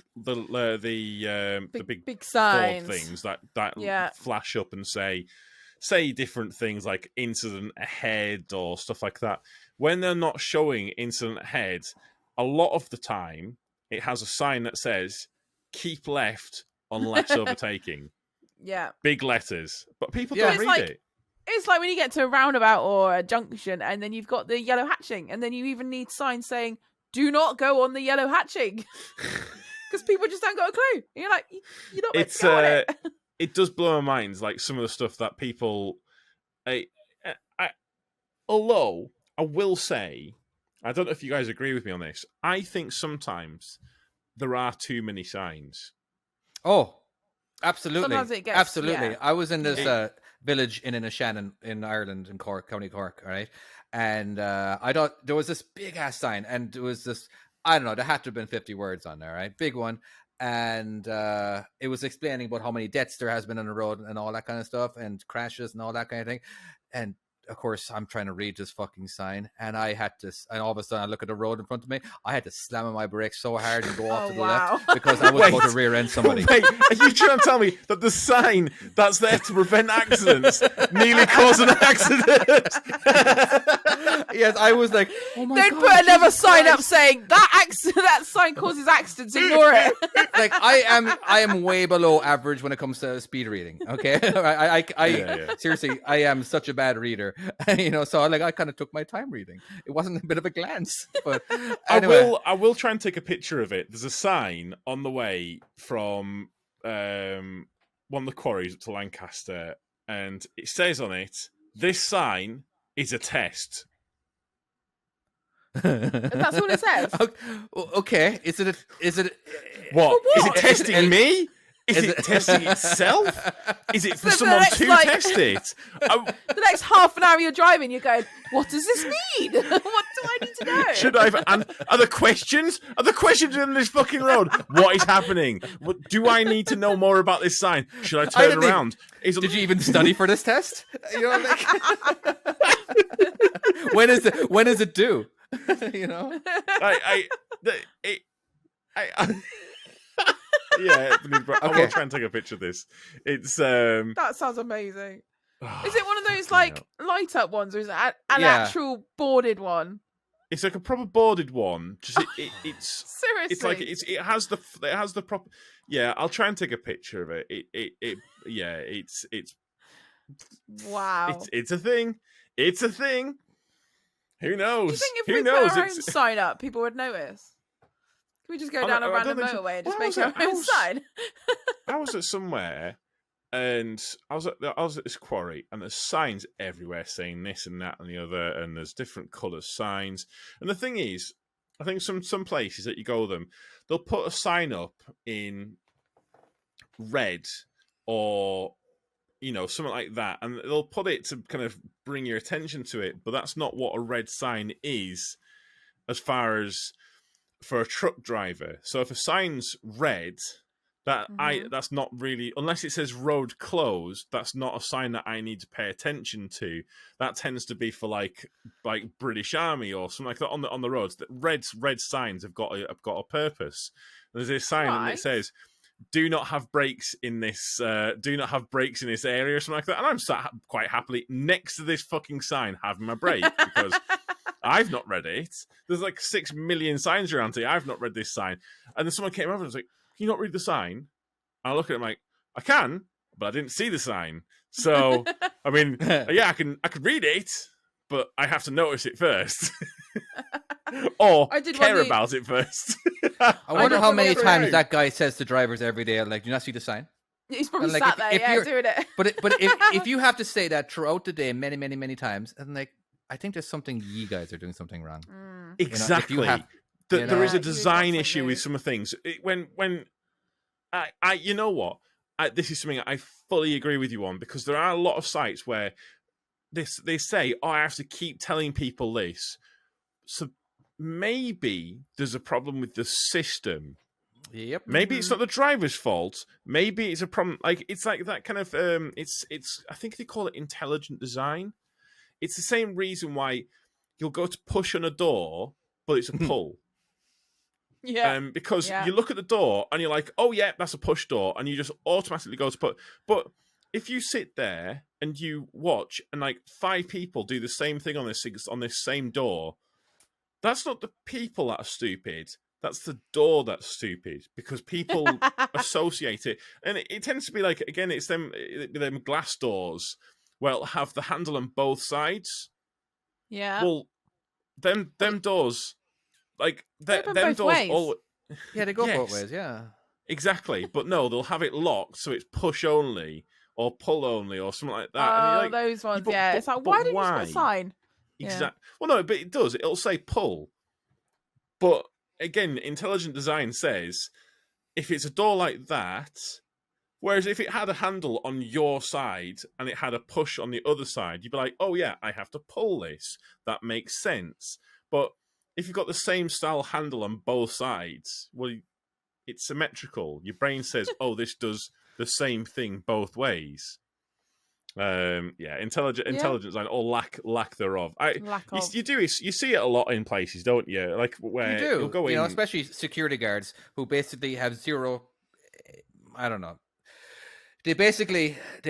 signs, board things that flash up and say different things like incident ahead or stuff like that. When they're not showing incident ahead, a lot of the time it has a sign that says keep left unless overtaking. Yeah. Big letters. But people don't read it. It's like when you get to a roundabout or a junction and then you've got the yellow hatching, and then you even need signs saying do not go on the yellow hatching. Because people just don't got a clue. You're like, you're not meant to go on it. It does blow my mind, like some of the stuff that people... although, I will say, I don't know if you guys agree with me on this, I think sometimes there are too many signs. Oh, absolutely. Sometimes it gets... Absolutely. Yeah. I was in this village in Inishannon in Ireland, in Cork, County Cork, all right? And I thought there was this big-ass sign, and there was this... I don't know, there had to have been 50 words on there, right? Big one. And it was explaining about how many deaths there has been on the road and all that kind of stuff, and crashes and all that kind of thing. And of course, I'm trying to read this fucking sign, and and all of a sudden I look at the road in front of me. I had to slam on my brakes so hard and go off to the left because I was about to rear end somebody. Wait, are you trying to tell me that the sign that's there to prevent accidents nearly caused an accident? Yes, I was like, oh my God. They'd put another sign up saying that sign causes accidents, ignore it. Like, I am way below average when it comes to speed reading. Okay. Seriously, I am such a bad reader. You know, so I kind of took my time reading. It wasn't a bit of a glance, but anyway. I will try and take a picture of it. There's a sign on the way from one of the quarries up to Lancaster, and it says on it, "This sign is a test." That's all it says. Okay, is it? What? Is it testing me? Is it testing itself? Is it for someone to test it? The next half an hour you're driving, you're going, what does this mean? What do I need to know? Should I? And are there questions? Are there questions in this fucking road? What is happening? Do I need to know more about this sign? Should I turn around? Did you even study for this test? You know, when is it due? You know, yeah, I will try and take a picture of this. It's that sounds amazing. Is it one of those like light up ones, or is it an actual boarded one? It's like a proper boarded one. Just it's seriously. It's like it has the proper. Yeah, I'll try and take a picture of it. It's wow. It's a thing. It's a thing. Who knows? Do you think if we put our own sign up, people would notice? Can we just go down a random motorway and just make our own sign? I was at somewhere, and I was at this quarry, and there's signs everywhere saying this and that and the other, and there's different colour signs. And the thing is, I think some places that you go them, they'll put a sign up in red or something like that, and they'll put it to kind of bring your attention to it. But that's not what a red sign is, as far as for a truck driver. So if a sign's red, that's not really, unless it says road closed, that's not a sign that I need to pay attention to. That tends to be for like British Army or something like that on the roads. That red signs have got a purpose. There's a sign and it says, "Do not have brakes in this. Do not have brakes in this area," or something like that. And I'm sat quite happily next to this fucking sign, having my brake because I've not read it. There's like 6 million signs around here. I've not read this sign. And then someone came over and was like, "Can you not read the sign?" And I look at it, I'm like, "I can, but I didn't see the sign." So, I mean, yeah, I can read it, but I have to notice it first. Or care about it first. I wonder how many times that guy says to drivers every day, like, "Do you not see the sign?" He's probably sat there, doing it. But if you have to say that throughout the day many, many, many times, and like, I think there's something you guys are doing something wrong. Exactly. There is a design issue with some things. When you know what? This is something I fully agree with you on, because there are a lot of sites where they say, "Oh, I have to keep telling people this." So maybe there's a problem with the system Yep. Maybe it's not the driver's fault. Maybe it's a problem. Like it's like that kind of. It's. I think they call it intelligent design. It's the same reason why you'll go to push on a door, but it's a pull. Yeah. Because you look at the door and you're like, oh yeah, that's a push door, and you just automatically go to put. But if you sit there and you watch, and like 5 people do the same thing on this same door, that's not the people that are stupid. That's the door that's stupid, because people associate it, and it tends to be like, again, it's them glass doors where it'll have the handle on both sides. Yeah. Well, them doors. Like them both doors, ways. Yeah, they go both ways. Yeah, exactly. But no, they'll have it locked, so it's push only or pull only or something like that. Oh, and you're like, those ones. but, It's like, why didn't you put a sign? Exactly. Yeah. Well, no, but it does. It'll say pull. But again, intelligent design says if it's a door like that, whereas if it had a handle on your side and it had a push on the other side, you'd be like, oh yeah, I have to pull this. That makes sense. But if you've got the same style handle on both sides, well, it's symmetrical. Your brain says, "Oh, this does the same thing both ways." Intelligent design or lack thereof. You see it a lot in places, don't you? Like where you do. You'll go in, especially security guards who basically have zero. I don't know. They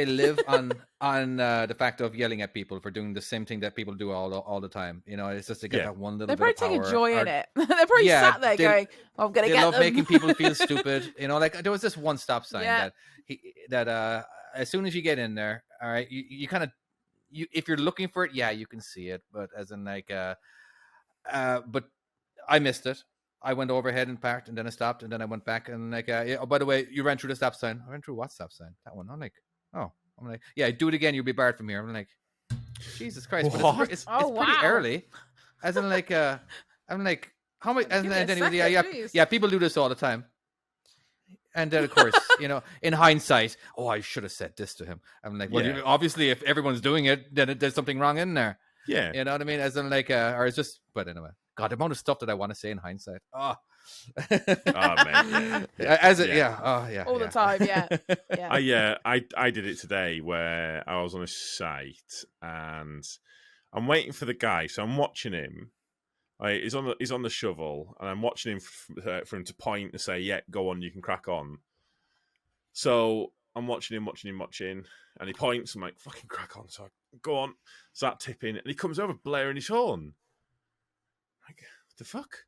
live on the fact of yelling at people for doing the same thing that people do all the time. It's just to get that one little. They're bit probably of power, taking joy in it. They're probably sat there going, "I'm gonna get them." They love making people feel stupid. Like there was this one stop sign that as soon as you get in there, all right, you kind of if you're looking for it, yeah, you can see it, but as in like but I missed it. I went overhead and parked, and then I stopped, and then I went back, and like, oh, by the way, you ran through the stop sign. I ran through what stop sign? That one. I'm like, yeah, do it again. You'll be barred from here. I'm like, Jesus Christ! But it's pretty early. As in, like, I'm like, how much? And then people do this all the time. And then, of course, in hindsight, I should have said this to him. I'm like, well, obviously, if everyone's doing it, then there's something wrong in there. Yeah, you know what I mean? As in, like, or it's just, but anyway. God, the amount of stuff that I want to say in hindsight. Oh, man. All the time, yeah. I did it today where I was on a site and I'm waiting for the guy, so I'm watching him. He's on the shovel, and I'm watching him for him to point and say, "Yeah, go on, you can crack on." So I'm watching him, and he points. I'm like, "Fucking crack on!" So I go on, start tipping, and he comes over blaring his horn. Like, what the fuck?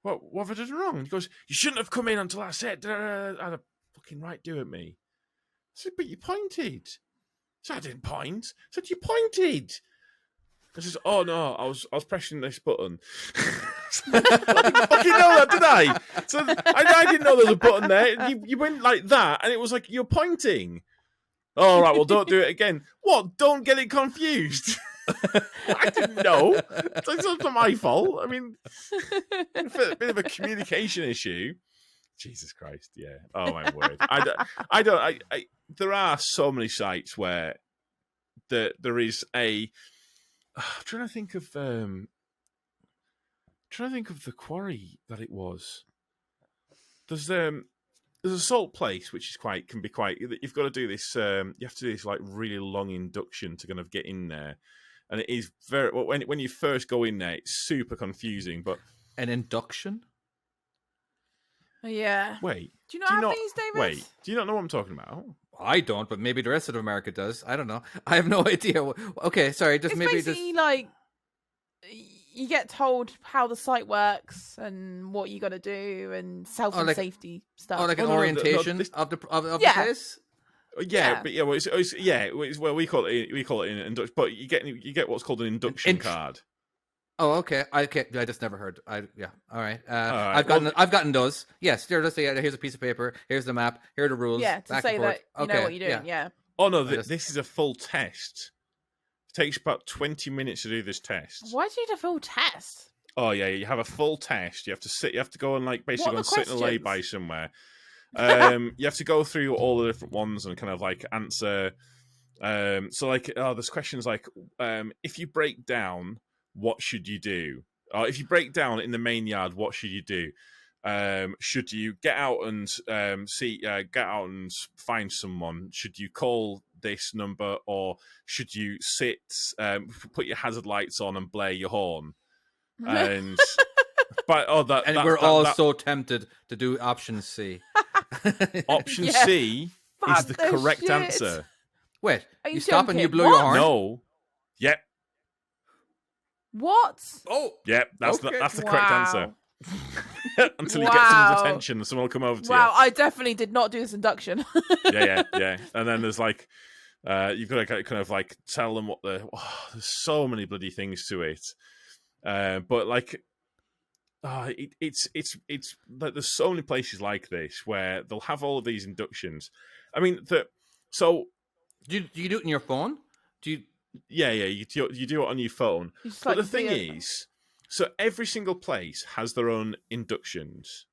What have I done wrong? And he goes, "You shouldn't have come in until I said I had a fucking right to do at me." I said, "But you pointed." I said, "I didn't point." I said, "You pointed." I says, "Oh no, I was pressing this button." I didn't fucking know that, did I? So I didn't know there was a button there. You went like that, and it was like you're pointing. All right, well, don't do it again. What? Don't get it confused. I didn't know. It's not my fault. I mean, a bit of a communication issue. Jesus Christ, yeah. Oh my word. I don't. There are so many sites where there is a. I'm trying to think of the quarry that it was. There's a salt place which can be quite. You've got to do this. You have to do this like really long induction to kind of get in there. And it is very when you first go in there, it's super confusing. But an induction? Yeah. Wait. Do you know these, David? Wait. Do you not know what I'm talking about? I don't, but maybe the rest of America does. I don't know. I have no idea. Okay, sorry. It's basically like you get told how the site works and what you got to do and safety stuff. Oh, like an orientation of the place. Yeah, but we call it an induction, but you get what's called an induction card. Oh, okay. I just never heard. All right. I've gotten those. Yes, let's say here's a piece of paper. Here's the map. Here are the rules. Yeah, to say that you know what you're doing. Yeah. Oh no, this is a full test. It takes about 20 minutes to do this test. Why do you need a full test? Oh yeah, you have a full test. You have to sit. You have to go and basically go and sit in a lay-by somewhere. You have to go through all the different ones and kind of answer. There's questions like, if you break down, what should you do? Or if you break down in the main yard, what should you do? Should you get out and get out and find someone? Should you call this number, or should you sit, put your hazard lights on and blare your horn? And but we're all so tempted to do option C. Option C is the correct shit. answer. Wait, Are you you stop and you joking? blow What? your horn? No. Yep. What? Oh, Yep. That's Okay. the correct answer. Until you get someone's attention, and someone will come over to you. Wow, I definitely did not do this induction. Yeah. And then there's like, you've got to kind of like tell them what there's so many bloody things to it. But like, it's like there's so many places like this where they'll have all of these inductions. I mean, so do you do it in your phone? Do you? Yeah, you do it on your phone. But the thing is, so every single place has their own inductions,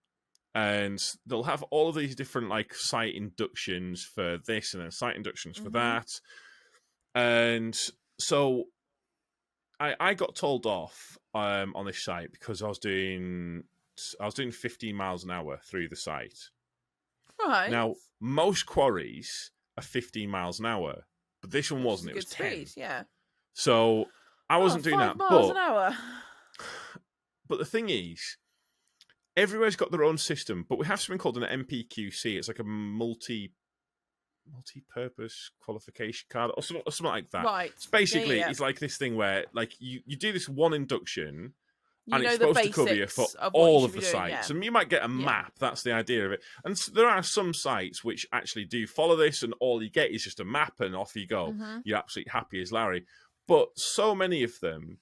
and they'll have all of these different like site inductions for this and then site inductions for that. And so I got told off on this site because I was doing 15 miles an hour through the site. Right. Now, most quarries are 15 miles an hour, but this one wasn't. It was 10. Speed, yeah. So I wasn't doing 5 that. miles an hour. But the thing is, everywhere's got their own system, but we have something called an MPQC. It's like a multi-purpose qualification card or something like that. Right. It's basically, Yeah. it's like this thing where like you do this one induction, and know it's the supposed to cover you for basics of what you all should of the be doing, sites. yeah. And you might get a map. That's the idea of it. And there are some sites which actually do follow this, and all you get is just a map, and off you go. You're absolutely happy as Larry. But so many of them,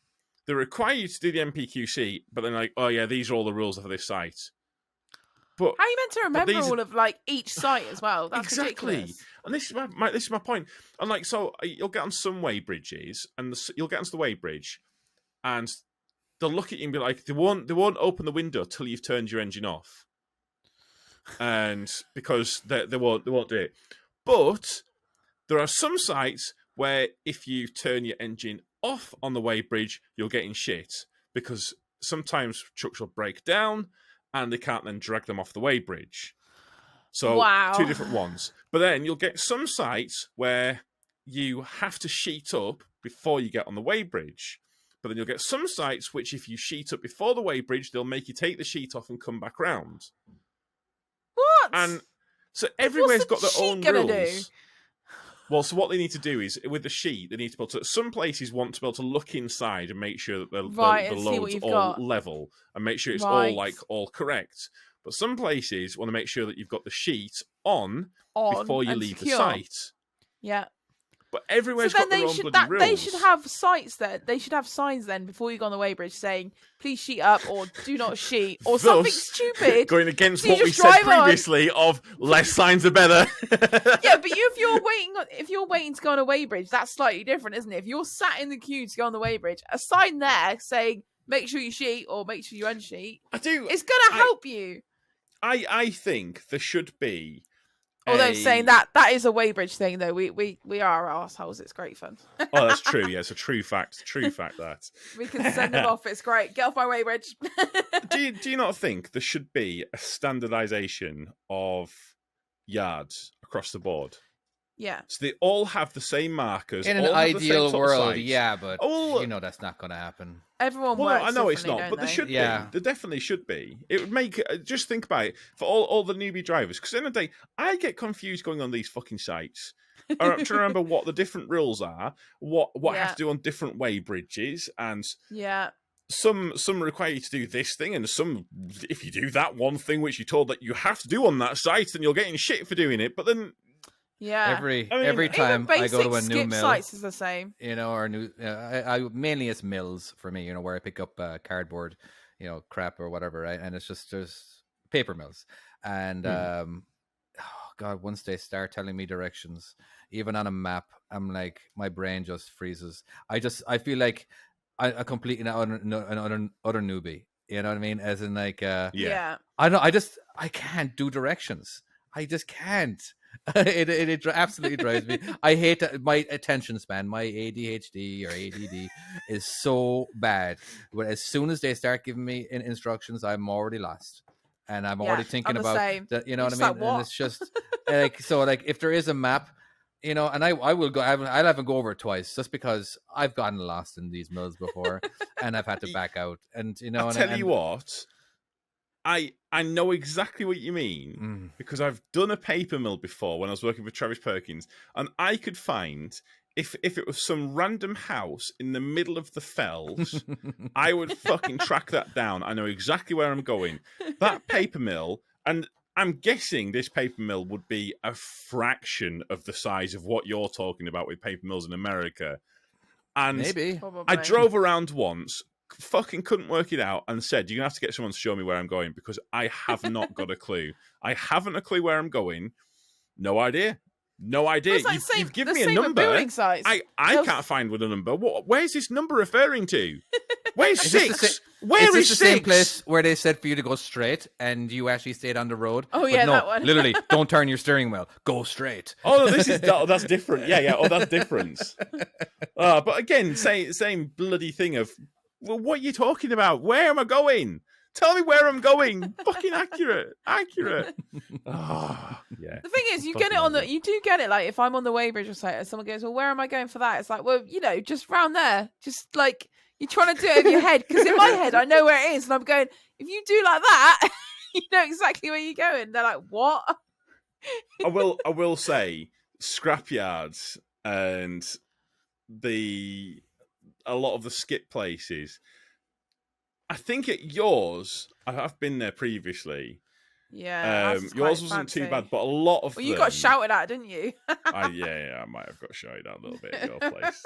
they require you to do the MPQC, but then like, oh yeah, these are all the rules for this site. But how are you meant to remember all of like each site as well? That's exactly. ridiculous. And this is my point. And like, so you'll get on some way bridges, and you'll get onto the way bridge, and they'll look at you and be like, they won't open the window till you've turned your engine off, and because they won't do it. But there are some sites where if you turn your engine off on the way bridge, you'll get in shit, because sometimes trucks will break down and they can't then drag them off the way bridge. So two different ones. But then you'll get some sites where you have to sheet up before you get on the way bridge. But then you'll get some sites which, if you sheet up before the way bridge, they'll make you take the sheet off and come back round. What? And so everywhere's got their own rules. Do? Well, so what they need to do is, with the sheet, they need to be able to. Some places want to be able to look inside and make sure that the load's all level and make sure it's all correct. But some places want to make sure that you've got the sheet on before you leave the site. Yeah. But everywhere's got their own bloody rules. They should have sites there. They should have signs then before you go on the weighbridge saying, please sheet up or do not sheet or something stupid. Going against what we said previously of less signs are better. Yeah, but if you're waiting to go on a weighbridge, that's slightly different, isn't it? If you're sat in the queue to go on the weighbridge, a sign there saying, make sure you sheet or make sure you unsheet. It's going to help you. I think there should be. Although saying that is a weighbridge thing, though. We are assholes. It's great fun. Oh, that's true. Yeah, it's a true fact. True fact that. We can send them off. It's great. Get off my weighbridge. Do you not think there should be a standardization of yards across the board? Yeah. So they all have the same markers. In an ideal world, yeah, but that's not going to happen. Everyone works. I know it's not, but there should be. Yeah. There definitely should be. It would make. Just think about it for all the newbie drivers, because at the end of the day, I get confused going on these fucking sites. I'm trying to remember what the different rules are, what I have to do on different way bridges, and some require you to do this thing, and some, if you do that one thing which you're told that you have to do on that site, then you're getting shit for doing it. But then. Yeah. Every time I go to a new mill, sites is the same. Or new. I mainly it's mills for me. Where I pick up cardboard, crap or whatever, right? And it's just there's paper mills, and God, once they start telling me directions, even on a map, I'm like, my brain just freezes. I feel like I complete another newbie. You know what I mean? As in like, yeah. I know. I can't do directions. I just can't. It absolutely drives me. I hate that. My attention span, my ADHD or ADD is so bad. But as soon as they start giving me instructions, I'm already lost. and I'm already thinking I'm the about same. that. You know You're what just I mean? like, And what? it's just like so. Like if there is a map, you know, and I will go. I'll have to go over it twice, just because I've gotten lost in these mills before, and I've had to back out. And you know, I tell you what, I know exactly what you mean because I've done a paper mill before when I was working for Travis Perkins, and I could find if it was some random house in the middle of the fells, I would fucking track that down. I know exactly where I'm going. That paper mill, and I'm guessing this paper mill would be a fraction of the size of what you're talking about with paper mills in America. And maybe Probably. I drove around once, fucking couldn't work it out, and said, "You're going to have to get someone to show me where I'm going because I have not got a clue. I haven't a clue where I'm going. No idea. No idea. It's like You've given the me a same with number. building sites. I can't find what a number. Where's this number referring to? Where's Is this the six? sa- Where is is this the same six? place where they said for you to go straight and you actually stayed on the road? Oh, But yeah, no, that one. literally, don't turn your steering wheel. Go straight. Oh, no, that's different. Yeah. Oh, that's different. But again, same bloody thing of, well, what are you talking about? Where am I going? Tell me where I'm going. Fucking accurate. Oh, yeah. The thing is, you get it you do get it. Like if I'm on the Weybridge or something, and someone goes, "Well, where am I going for that?" It's like, well, you know, just round there. Just like you're trying to do it in your head, because in my head I know where it is, and I'm going, if you do like that, you know exactly where you're going. They're like, what? I will say, scrapyards and a lot of the skip places. I think at yours, I've been there previously. Yeah, yours wasn't too bad, but a lot of well, them, you got shouted at, didn't you? I might have got shouted at a little bit at your place.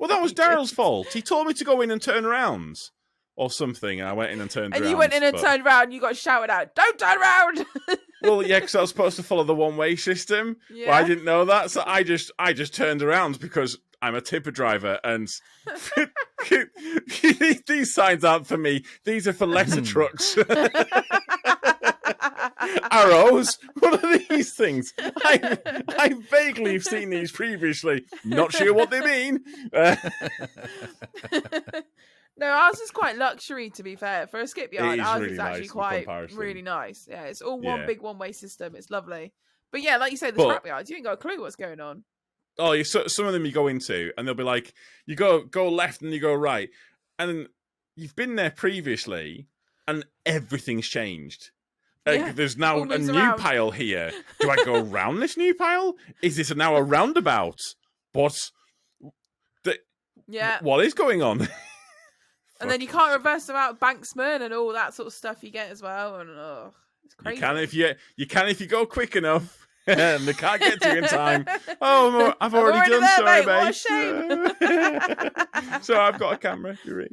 Well, that was Daryl's fault. He told me to go in and turn around or something, and I went in and turned around. And you went in and turned around, and you got shouted at. Don't turn around. Well, yeah, because I was supposed to follow the one-way system. Yeah. Well, I didn't know that, so I just turned around because I'm a tipper driver, and these signs aren't for me. These are for lesser trucks. Arrows? What are these things? I vaguely have seen these previously. Not sure what they mean. No, ours is quite luxury, to be fair. For a skip yard, ours really is actually nice in quite comparison. really nice. Yeah, it's all one Yeah. big one-way system. It's lovely. But yeah, like you said, the scrap yards, you ain't got a clue what's going on. Oh, some of them you go into, and they'll be like, you go left and you go right, and you've been there previously, and everything's changed. Yeah, There's now all a moves new around. pile here. Do I go around this new pile? Is this now a roundabout? Yeah. What is going on? And then you can't reverse about Banksman and all that sort of stuff you get as well. And it's crazy. You can if you go quick enough, and they can't get to you in time. Oh, I've already done. there, Sorry, mate. What a mate. So I've got a camera. You're right.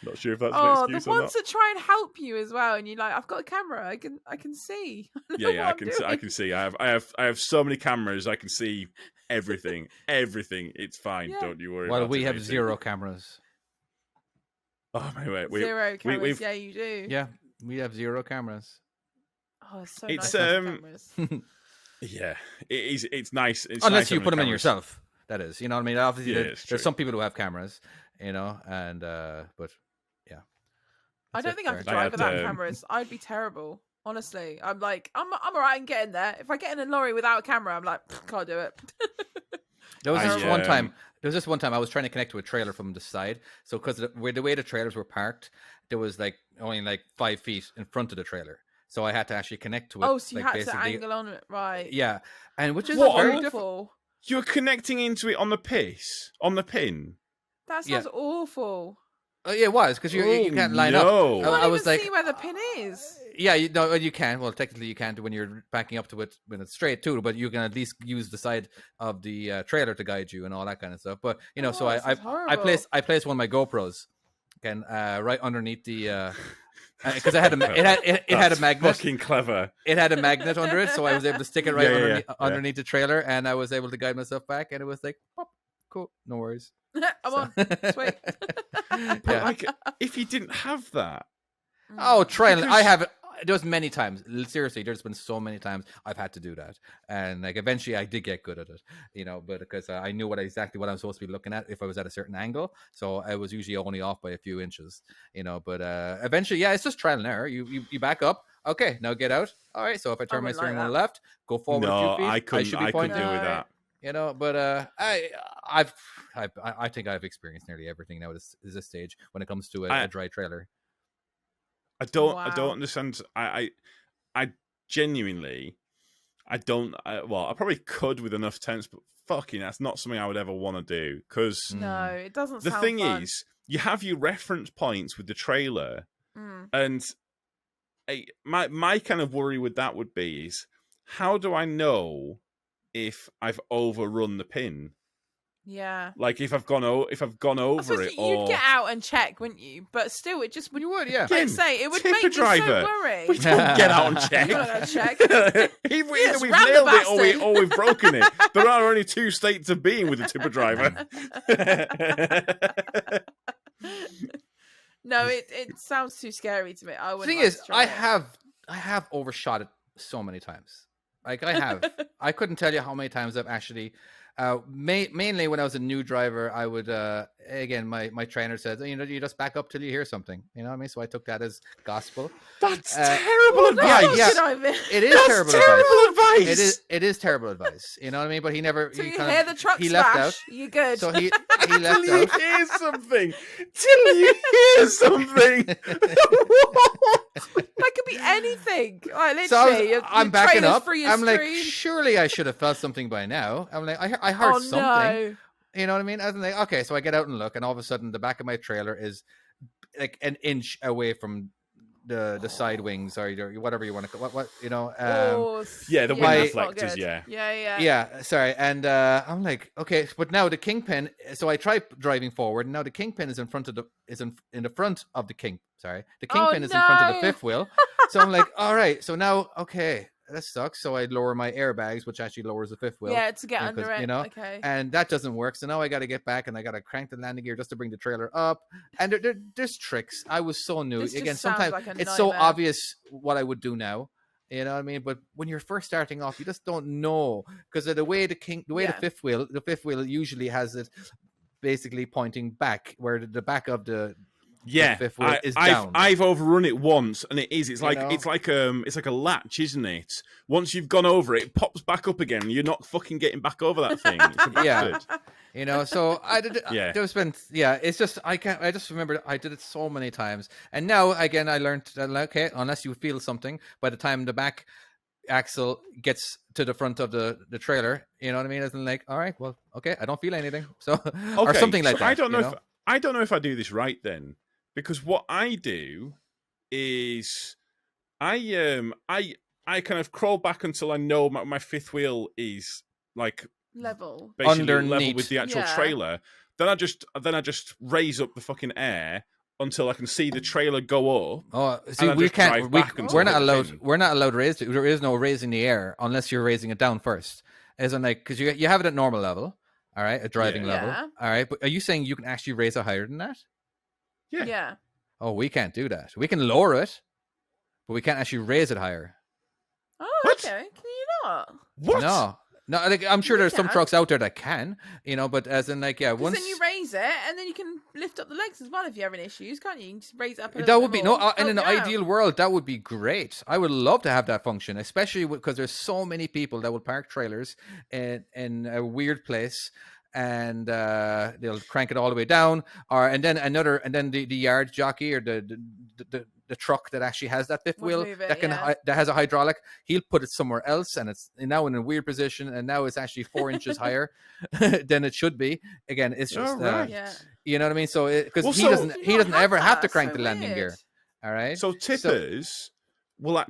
Not sure if that's an the excuse or not. ones that try and help you as well, and you're like, I've got a camera. I can see. Yeah, I can see. I have so many cameras. I can see everything. It's fine. Yeah. Don't you worry. Well, about we it, have matey. 0 cameras. Oh my wait, Zero cameras. we Yeah, you do. Yeah, we have 0 cameras. Oh, it's so It's, nice. to have cameras. yeah, it is. It's nice. It's Unless nice you having put them in cameras. yourself. That is, you know what I mean. Obviously, Yeah, it's true. there's some people who have cameras, you know, and but yeah. I don't think I could drive without cameras. I'd be terrible. Honestly, I'm like, I'm alright in getting there. If I get in a lorry without a camera, I'm like, can't do it. There was this one time. um, There was this one time I was trying to connect to a trailer from the side. So because the way the trailers were parked, there was like only like 5 feet in front of the trailer. So I had to actually connect to it. Oh, so you like, had to basically- angle on it, right? Yeah, and which is What, very on the- difficult. You're connecting into it on the pin. That sounds awful. Yeah, it was because you can't line no. up. You can't I was even like, see where the pin is. yeah, you can. Well, technically you can't when you're backing up to it when it's straight too, but you can at least use the side of the trailer to guide you and all that kind of stuff. But you know, so that sounds I horrible. placed one of my GoPros, again, right underneath the because it had a magnet. Fucking clever. It had a magnet under it, so I was able to stick it right Yeah. underneath the trailer, and I was able to guide myself back, and it was like, pop, cool, no worries. I'm on. Sweet. But Yeah. like, if you didn't have that, Oh, try and Because- I have it. There's many times. Seriously, there's been so many times I've had to do that, and like eventually I did get good at it, but because I knew exactly what I'm supposed to be looking at if I was at a certain angle, so I was usually only off by a few inches, But eventually, yeah, it's just trial and error. You back up. Okay, now get out. All right. So if I turn my steering wheel left, go forward a few feet. I should be couldn't pointing. do with that. But I think I've experienced nearly everything now at this stage when it comes to a dry trailer. I don't understand. I genuinely, I don't. Well, I probably could with enough tense, but fucking, that's not something I would ever want to do. Because no, it doesn't. The sound thing fun. is, you have your reference points with the trailer, and my kind of worry with that would be is how do I know if I've overrun the pin? Yeah. Like if I've gone over it, you'd get out and check, wouldn't you? But still, it just would. You would, yeah. Like I say, it would tipper make me driver. so worried. We don't get out and check. You're not gonna check. Either we've ram the nailed it bastard. or we've broken it. There are only two states of being with a tipper driver. No, it sounds too scary to me. I The wouldn't. thing like is, to try it. I have overshot it so many times. Like I have. I couldn't tell you how many times I've actually. Mainly when I was a new driver, I would again my trainer said, you just back up till you hear something. You know what I mean? So I took that as gospel. That's terrible advice. It is terrible advice. It is terrible advice. You know what I mean? But he never. So you hear the truck he smash, left out. you're good. So he Till left you out. hear something. Till you hear something. That could be anything. Like So literally, I'm backing trailer's up. through your I'm like, screen. surely I should have felt something by now. I'm like, I heard Oh something. no. You know what I mean? I was like, okay, so I get out and look, and all of a sudden, the back of my trailer is like an inch away from the side wings or whatever you want to call what Yeah, the wing that's not reflectors. good. Yeah. yeah. Sorry, and I'm like, okay, but now the kingpin. So I try driving forward, and now the kingpin is in front of in the front of the king. Sorry, the kingpin is in front of the fifth wheel. So I'm like, all right, so now okay. That sucks. So I lower my airbags, which actually lowers the fifth wheel. Yeah, to get under it. Okay. And that doesn't work. So now I got to get back and I got to crank the landing gear just to bring the trailer up. And there's tricks. I was so new. This just Again, sounds sometimes like a it's so nightmare. obvious what I would do now. You know what I mean? But when you're first starting off, you just don't know because of the way the fifth wheel usually has it basically pointing back, where the back of the fifth wheel is down. I've overrun it once, and it is. It's like a latch, isn't it? Once you've gone over it, it pops back up again. And you're not fucking getting back over that thing. It's a bastard. So I did. Yeah. There's been. Yeah. It's just I can't. I just remember I did it so many times, and now again I learned that okay, unless you feel something, by the time the back axle gets to the front of the trailer, you know what I mean? It's like, all right, well, okay, I don't feel anything, so or something like that. I don't know if I do this right then. Because what I do is I kind of crawl back until I know my fifth wheel is like level, basically underneath, level with the actual trailer. Then I just raise up the fucking air until I can see the trailer go up. Oh, see, we can't. We're not allowed. We're not allowed to raise it. There is no raising the air unless you're raising it down first. As in, like, because you have it at normal level, all right, at driving level, all right. But are you saying you can actually raise it higher than that? Yeah. Oh, we can't do that. We can lower it, but we can't actually raise it higher. Oh, What? okay. Can you not? What? No. Like, I'm sure You there's some can. trucks out there that can, but as in, like, yeah, Because once then you raise it, and then you can lift up the legs as well if you're having issues, can't you? You can just raise it up a little that would bit be more. in an Help you ideal out. world, that would be great. I would love to have that function, especially because there's so many people that will park trailers in a weird place. And they'll crank it all the way down, and then the yard jockey or the truck that actually has that fifth wheel move it, that has a hydraulic, he'll put it somewhere else, and it's now in a weird position, and now it's actually 4 inches higher than it should be. Again, it's just right. Yeah. you know what I mean. So because Well, he so- doesn't You don't ever have to that, crank so the landing weird. gear. All right. So tippers will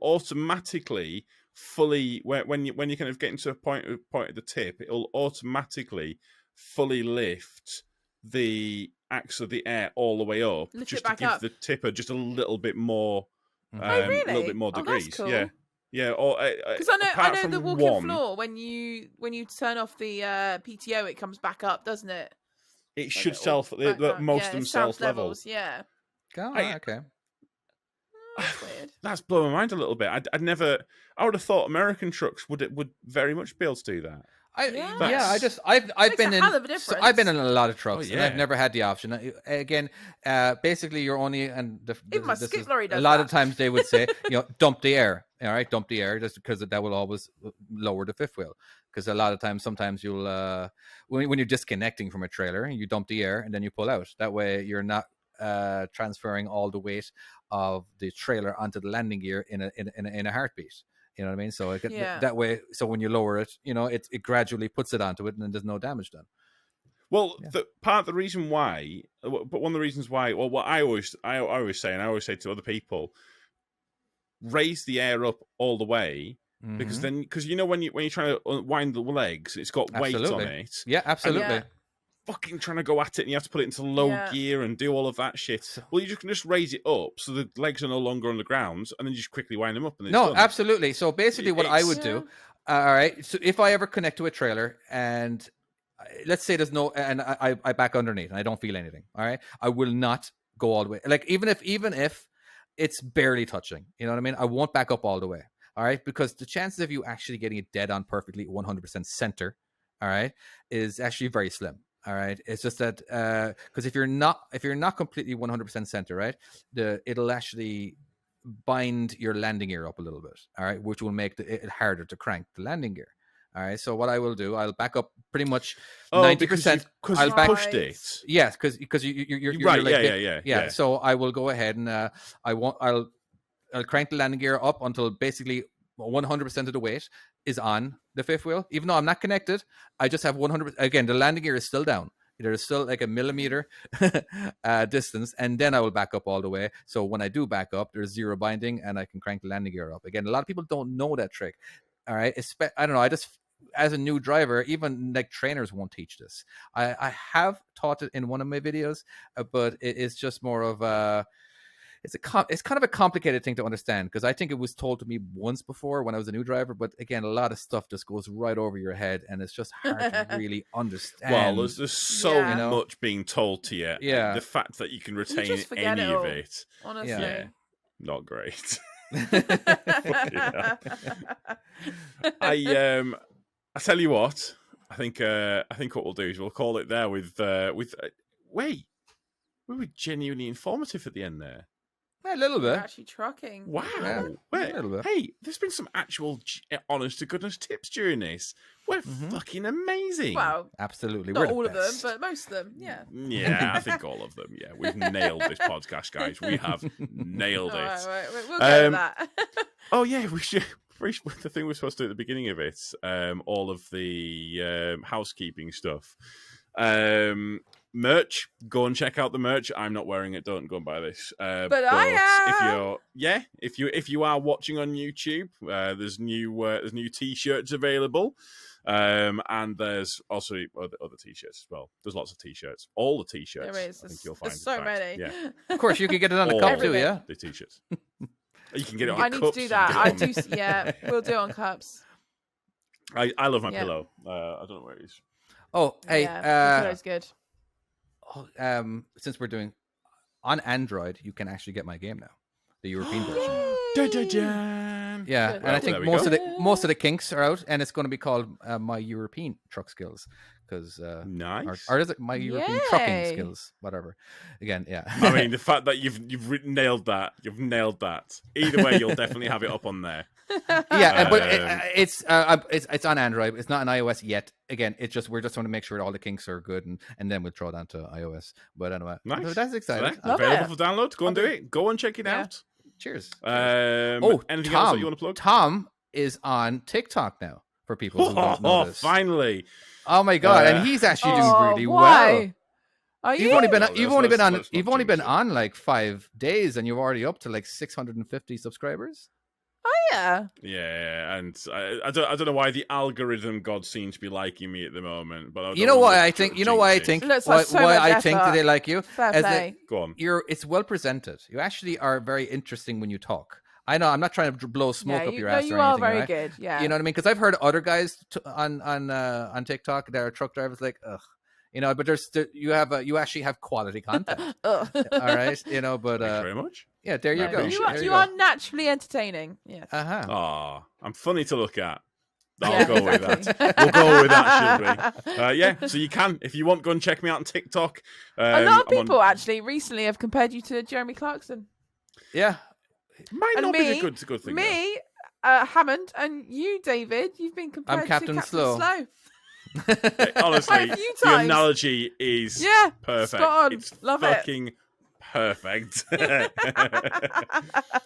automatically fully when you kind of get into a point at the tip, it'll automatically fully lift the axle of the air all the way up, Lift just it to back give up. the tipper just a little bit more, Mhm. Oh, really? a little bit more Oh, that's degrees. cool. Yeah. Or Because I apart know from the walking one, floor when you turn off the PTO, it comes back up, doesn't it? it Like should it all back up. most of them it self level. levels. Yeah. Oh, I- okay. That's weird. That's blown my mind a little bit. I would have thought American trucks would very much be able to do that. I've Makes been a in hell of a so I've been in difference. a lot of trucks, Oh, and I've yeah. never had the option. Again, basically, you're only Even my skip lorry does a lot that. of times they would say, dump the air. All right, dump the air, just because that will always lower the fifth wheel. Because a lot of times, sometimes you'll when you're disconnecting from a trailer, you dump the air and then you pull out. That way, you're not transferring all the weight of the trailer onto the landing gear in a heartbeat. You know what I mean? So that way, so when you lower it, it gradually puts it onto it, and then there's no damage done. Well, part of the reason why, but one of the reasons why, well, what I always say, and I always say to other people, raise the air up all the way, because when you're trying to wind the legs, it's got weight on it. Yeah, absolutely. Fucking trying to go at it, and you have to put it into low gear and do all of that shit. Well, you can just raise it up so the legs are no longer on the ground, and then you just quickly wind them up. And it's done. Absolutely. So basically, what I would do, all right. So if I ever connect to a trailer, and let's say there's no, and I back underneath, and I don't feel anything. All right, I will not go all the way. Like even if it's barely touching, you know what I mean? I won't back up all the way. All right, because the chances of you actually getting it dead on perfectly 100% center, all right, is actually very slim. All right, it's just that because if you're not completely 100% center, right, it'll actually bind your landing gear up a little bit. All right, which will make it harder to crank the landing gear. All right, so what I will do, I'll back up pretty much 90%. Because I'll you back pushed it. Yes, because you're right. Like, yeah. So I will go ahead and I'll crank the landing gear up until basically 100% of the weight is on the fifth wheel. Even though I'm not connected, I just have 100%. Again, the landing gear is still down. There is still like a millimeter distance, and then I will back up all the way. So when I do back up, there's zero binding, and I can crank the landing gear up. Again, a lot of people don't know that trick. All right, I don't know. I just, as a new driver, even like trainers won't teach this. I have taught it in one of my videos, but it is just more of it's kind of a complicated thing to understand, because I think it was told to me once before when I was a new driver, but again, a lot of stuff just goes right over your head, and it's just hard to really understand. Well, there's so much being told to you. Yeah, the fact that you can retain any of it, honestly, not great. I tell you what, I think what we'll do is we'll call it there with wait, we were genuinely informative at the end there. Yeah, a little bit. We're actually trucking. Wow. Yeah, Wait, a little bit. Hey, there's been some actual honest to goodness tips during this. We're fucking amazing. Well, absolutely. Not We're all the of them, best. but most of them. Yeah. Yeah, I think all of them. Yeah, we've nailed this podcast, guys. We have nailed it. Right. We'll go with that. Oh yeah, we should. The thing we're supposed to do at the beginning of it, all of the housekeeping stuff. Merch, go and check out the merch. I'm not wearing it. Don't go and buy this. But I am. If you are watching on YouTube, there's new t-shirts available, and there's also other t-shirts as well. There's lots of t-shirts. All the t-shirts. There is. I think you'll find. There's so many. Yeah. Of course, you can get it on a All cup too. Yeah. The t-shirts. You can get it on I cups. need to do that. I do. Yeah, we'll do it on cups. I love my pillow. I don't know where it is. Oh, hey. Yeah, the pillow's good. Since we're doing on Android, you can actually get my game now, the European version. Da-da-da. Yeah, Good. and I think There we most of the kinks are out, and it's going to be called My European Truck Skills, because nice. or is it My European Trucking Skills? Whatever. Again, yeah. I mean, the fact that you've nailed that, Either way, you'll definitely have it up on there. Yeah, but it's on Android. It's not on iOS yet. Again, we're just trying to make sure all the kinks are good, and then we'll throw it onto iOS. But anyway, nice. That's exciting. Love Available it. for download. Go and do it. Go and check it out. Cheers. Anything else that you want to plug? Tom is on TikTok now. For people who don't know this. Finally! Oh my god! And he's actually doing really well. Are you? You've only been on like 5 days, and you're already up to like 650 subscribers. Oh yeah. Yeah, and I don't know why the algorithm god seems to be liking me at the moment, but you know why I think Looks like so much I think effort. they like you. Fair play. Go on. It's well presented. You actually are very interesting when you talk. I know I'm not trying to blow smoke up your ass. You or are anything, very right? good. Yeah. You know what I mean? Because I've heard other guys on TikTok that are truck drivers like, ugh, But you actually have quality content. All right, but Thank you very much. yeah, there you I go. appreciate it. You are naturally entertaining. Yes. Ah, I'm funny to look at. Yeah, I'll go with that. We'll go with that, shall we? Yeah, so you can, if you want, go and check me out on TikTok. A lot of people actually recently have compared you to Jeremy Clarkson. Yeah. Might And not me, be a good thing. Me, Hammond, and you, David, you've been compared I'm Captain to Captain Slow. Honestly, Quite a few the times. analogy is perfect. Spot on. It's Love fucking perfect. Right,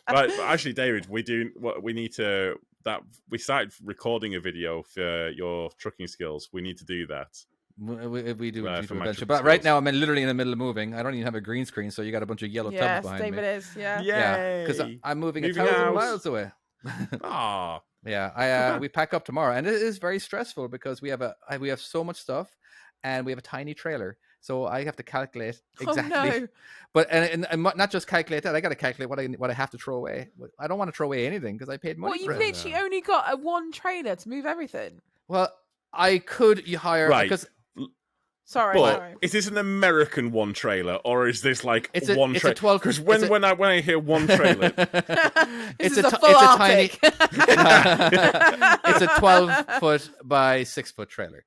but actually, David, we need to we started recording a video for your trucking skills. We need to do that. We do for my eventually. trucking But right skills. now, I'm literally in the middle of moving. I don't even have a green screen, so you got a bunch of yellow tubs behind David me. is. Yeah. Yeah, because I'm moving Moving 1,000 house. miles away. Ah, Yeah, we pack up tomorrow, and it is very stressful because we have so much stuff, and we have a tiny trailer, so I have to calculate exactly. Oh, no. But and not just calculate that, I got to calculate what I have to throw away. I don't want to throw away anything because I paid money Well, for you've it. literally only got a one trailer to move everything. Well, I could hire right. because Sorry. Is this an American one trailer, or is this like it's one a trailer? 12. Because when I hear one trailer, This is a a full Arctic. It's a 12-foot by 6-foot trailer,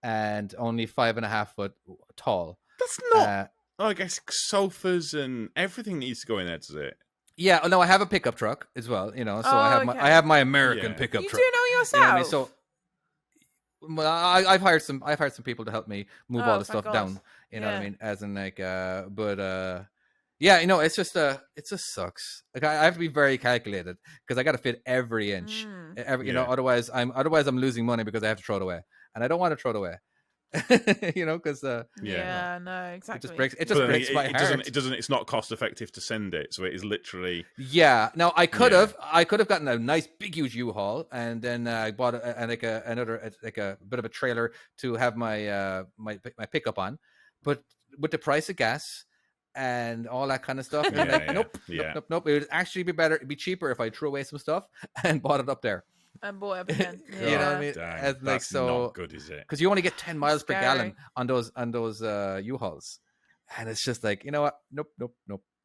and only 5.5 foot tall. that's not. I guess sofas and everything needs to go in there, does it? Yeah, no, I have a pickup truck as well. So okay. I have my American Yeah. pickup You truck. do know yourself. You know what I mean? So, well, I've hired some people to help me move all the thank stuff God. down. You know what I Yeah. mean? As in yeah, it's just it just sucks. Like I have to be very calculated because I got to fit every inch. Otherwise I'm losing money because I have to throw it away, and I don't want to throw it away. Because Yeah, no, exactly. it just breaks my heart. It's not cost effective to send it, so it is literally. Yeah. Now I could have gotten a nice big huge U-Haul, and then I bought a bit of a trailer to have my my pickup on, but with the price of gas and all that kind of stuff, nope. It would actually be cheaper if I threw away some stuff and bought it up there. And bought up again. You know what I mean? Dang, that's not good, is it? Because you only get 10 miles per Scary. gallon on those U-Hauls, and it's just like, you know what? Nope.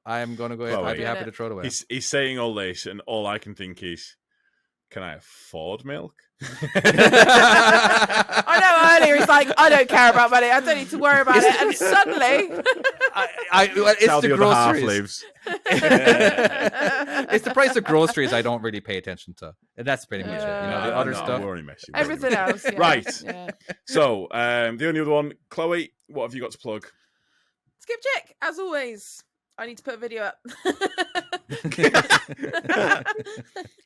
I'm gonna go. Chloe, I'd be happy to throw it away. He's saying all this, and all I can think is, can I afford milk? I know earlier he's like, I don't care about money. I don't need to worry about it. And suddenly, it's how the other half groceries. lives. It's the price of groceries I don't really pay attention to, and that's pretty much it. The other stuff. everything else. Yeah. Right. Yeah. So the only other one, Chloe, what have you got to plug? Skip check, as always. I need to put a video up.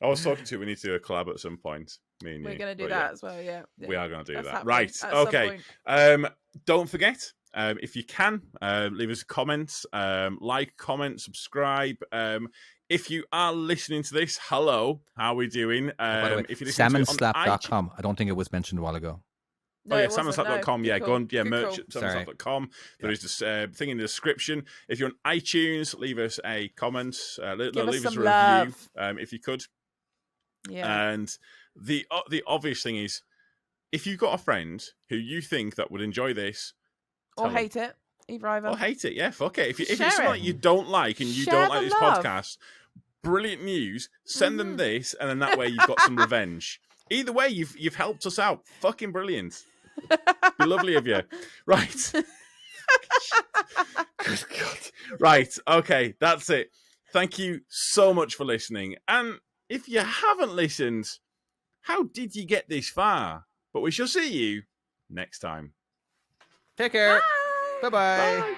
I was talking to we need to do a collab at some point. Me and We're you. going to do But that as well, yeah. We are going to do That's that. happening Right. at some Okay. point. Don't forget, if you can, leave us a comment, like, comment, subscribe. If you are listening to this, hello, how are we doing? By the way, if you listen to it on salmonslap.com. I don't think it was mentioned a while ago. No, it wasn't, salmonslap.com. no. Yeah, Good go on. Yeah, call. merch Good at salmonslap.com. There is this thing in the description. If you're on iTunes, leave us a comment. Leave us some a love. review if you could. Yeah. And the obvious thing is, if you've got a friend who you think that would enjoy this, Or hate it. Either. or hate it, yeah, fuck it. If it's Share something it. that you don't like and you Share don't like the this love. podcast, brilliant news. Send them this, and then that way you've got some revenge. Either way, you've helped us out. Fucking brilliant. Be lovely of you. Right. Good God. Right. Okay. That's it. Thank you so much for listening. And if you haven't listened, how did you get this far? But we shall see you next time. Take care. Bye. Bye-bye. Bye.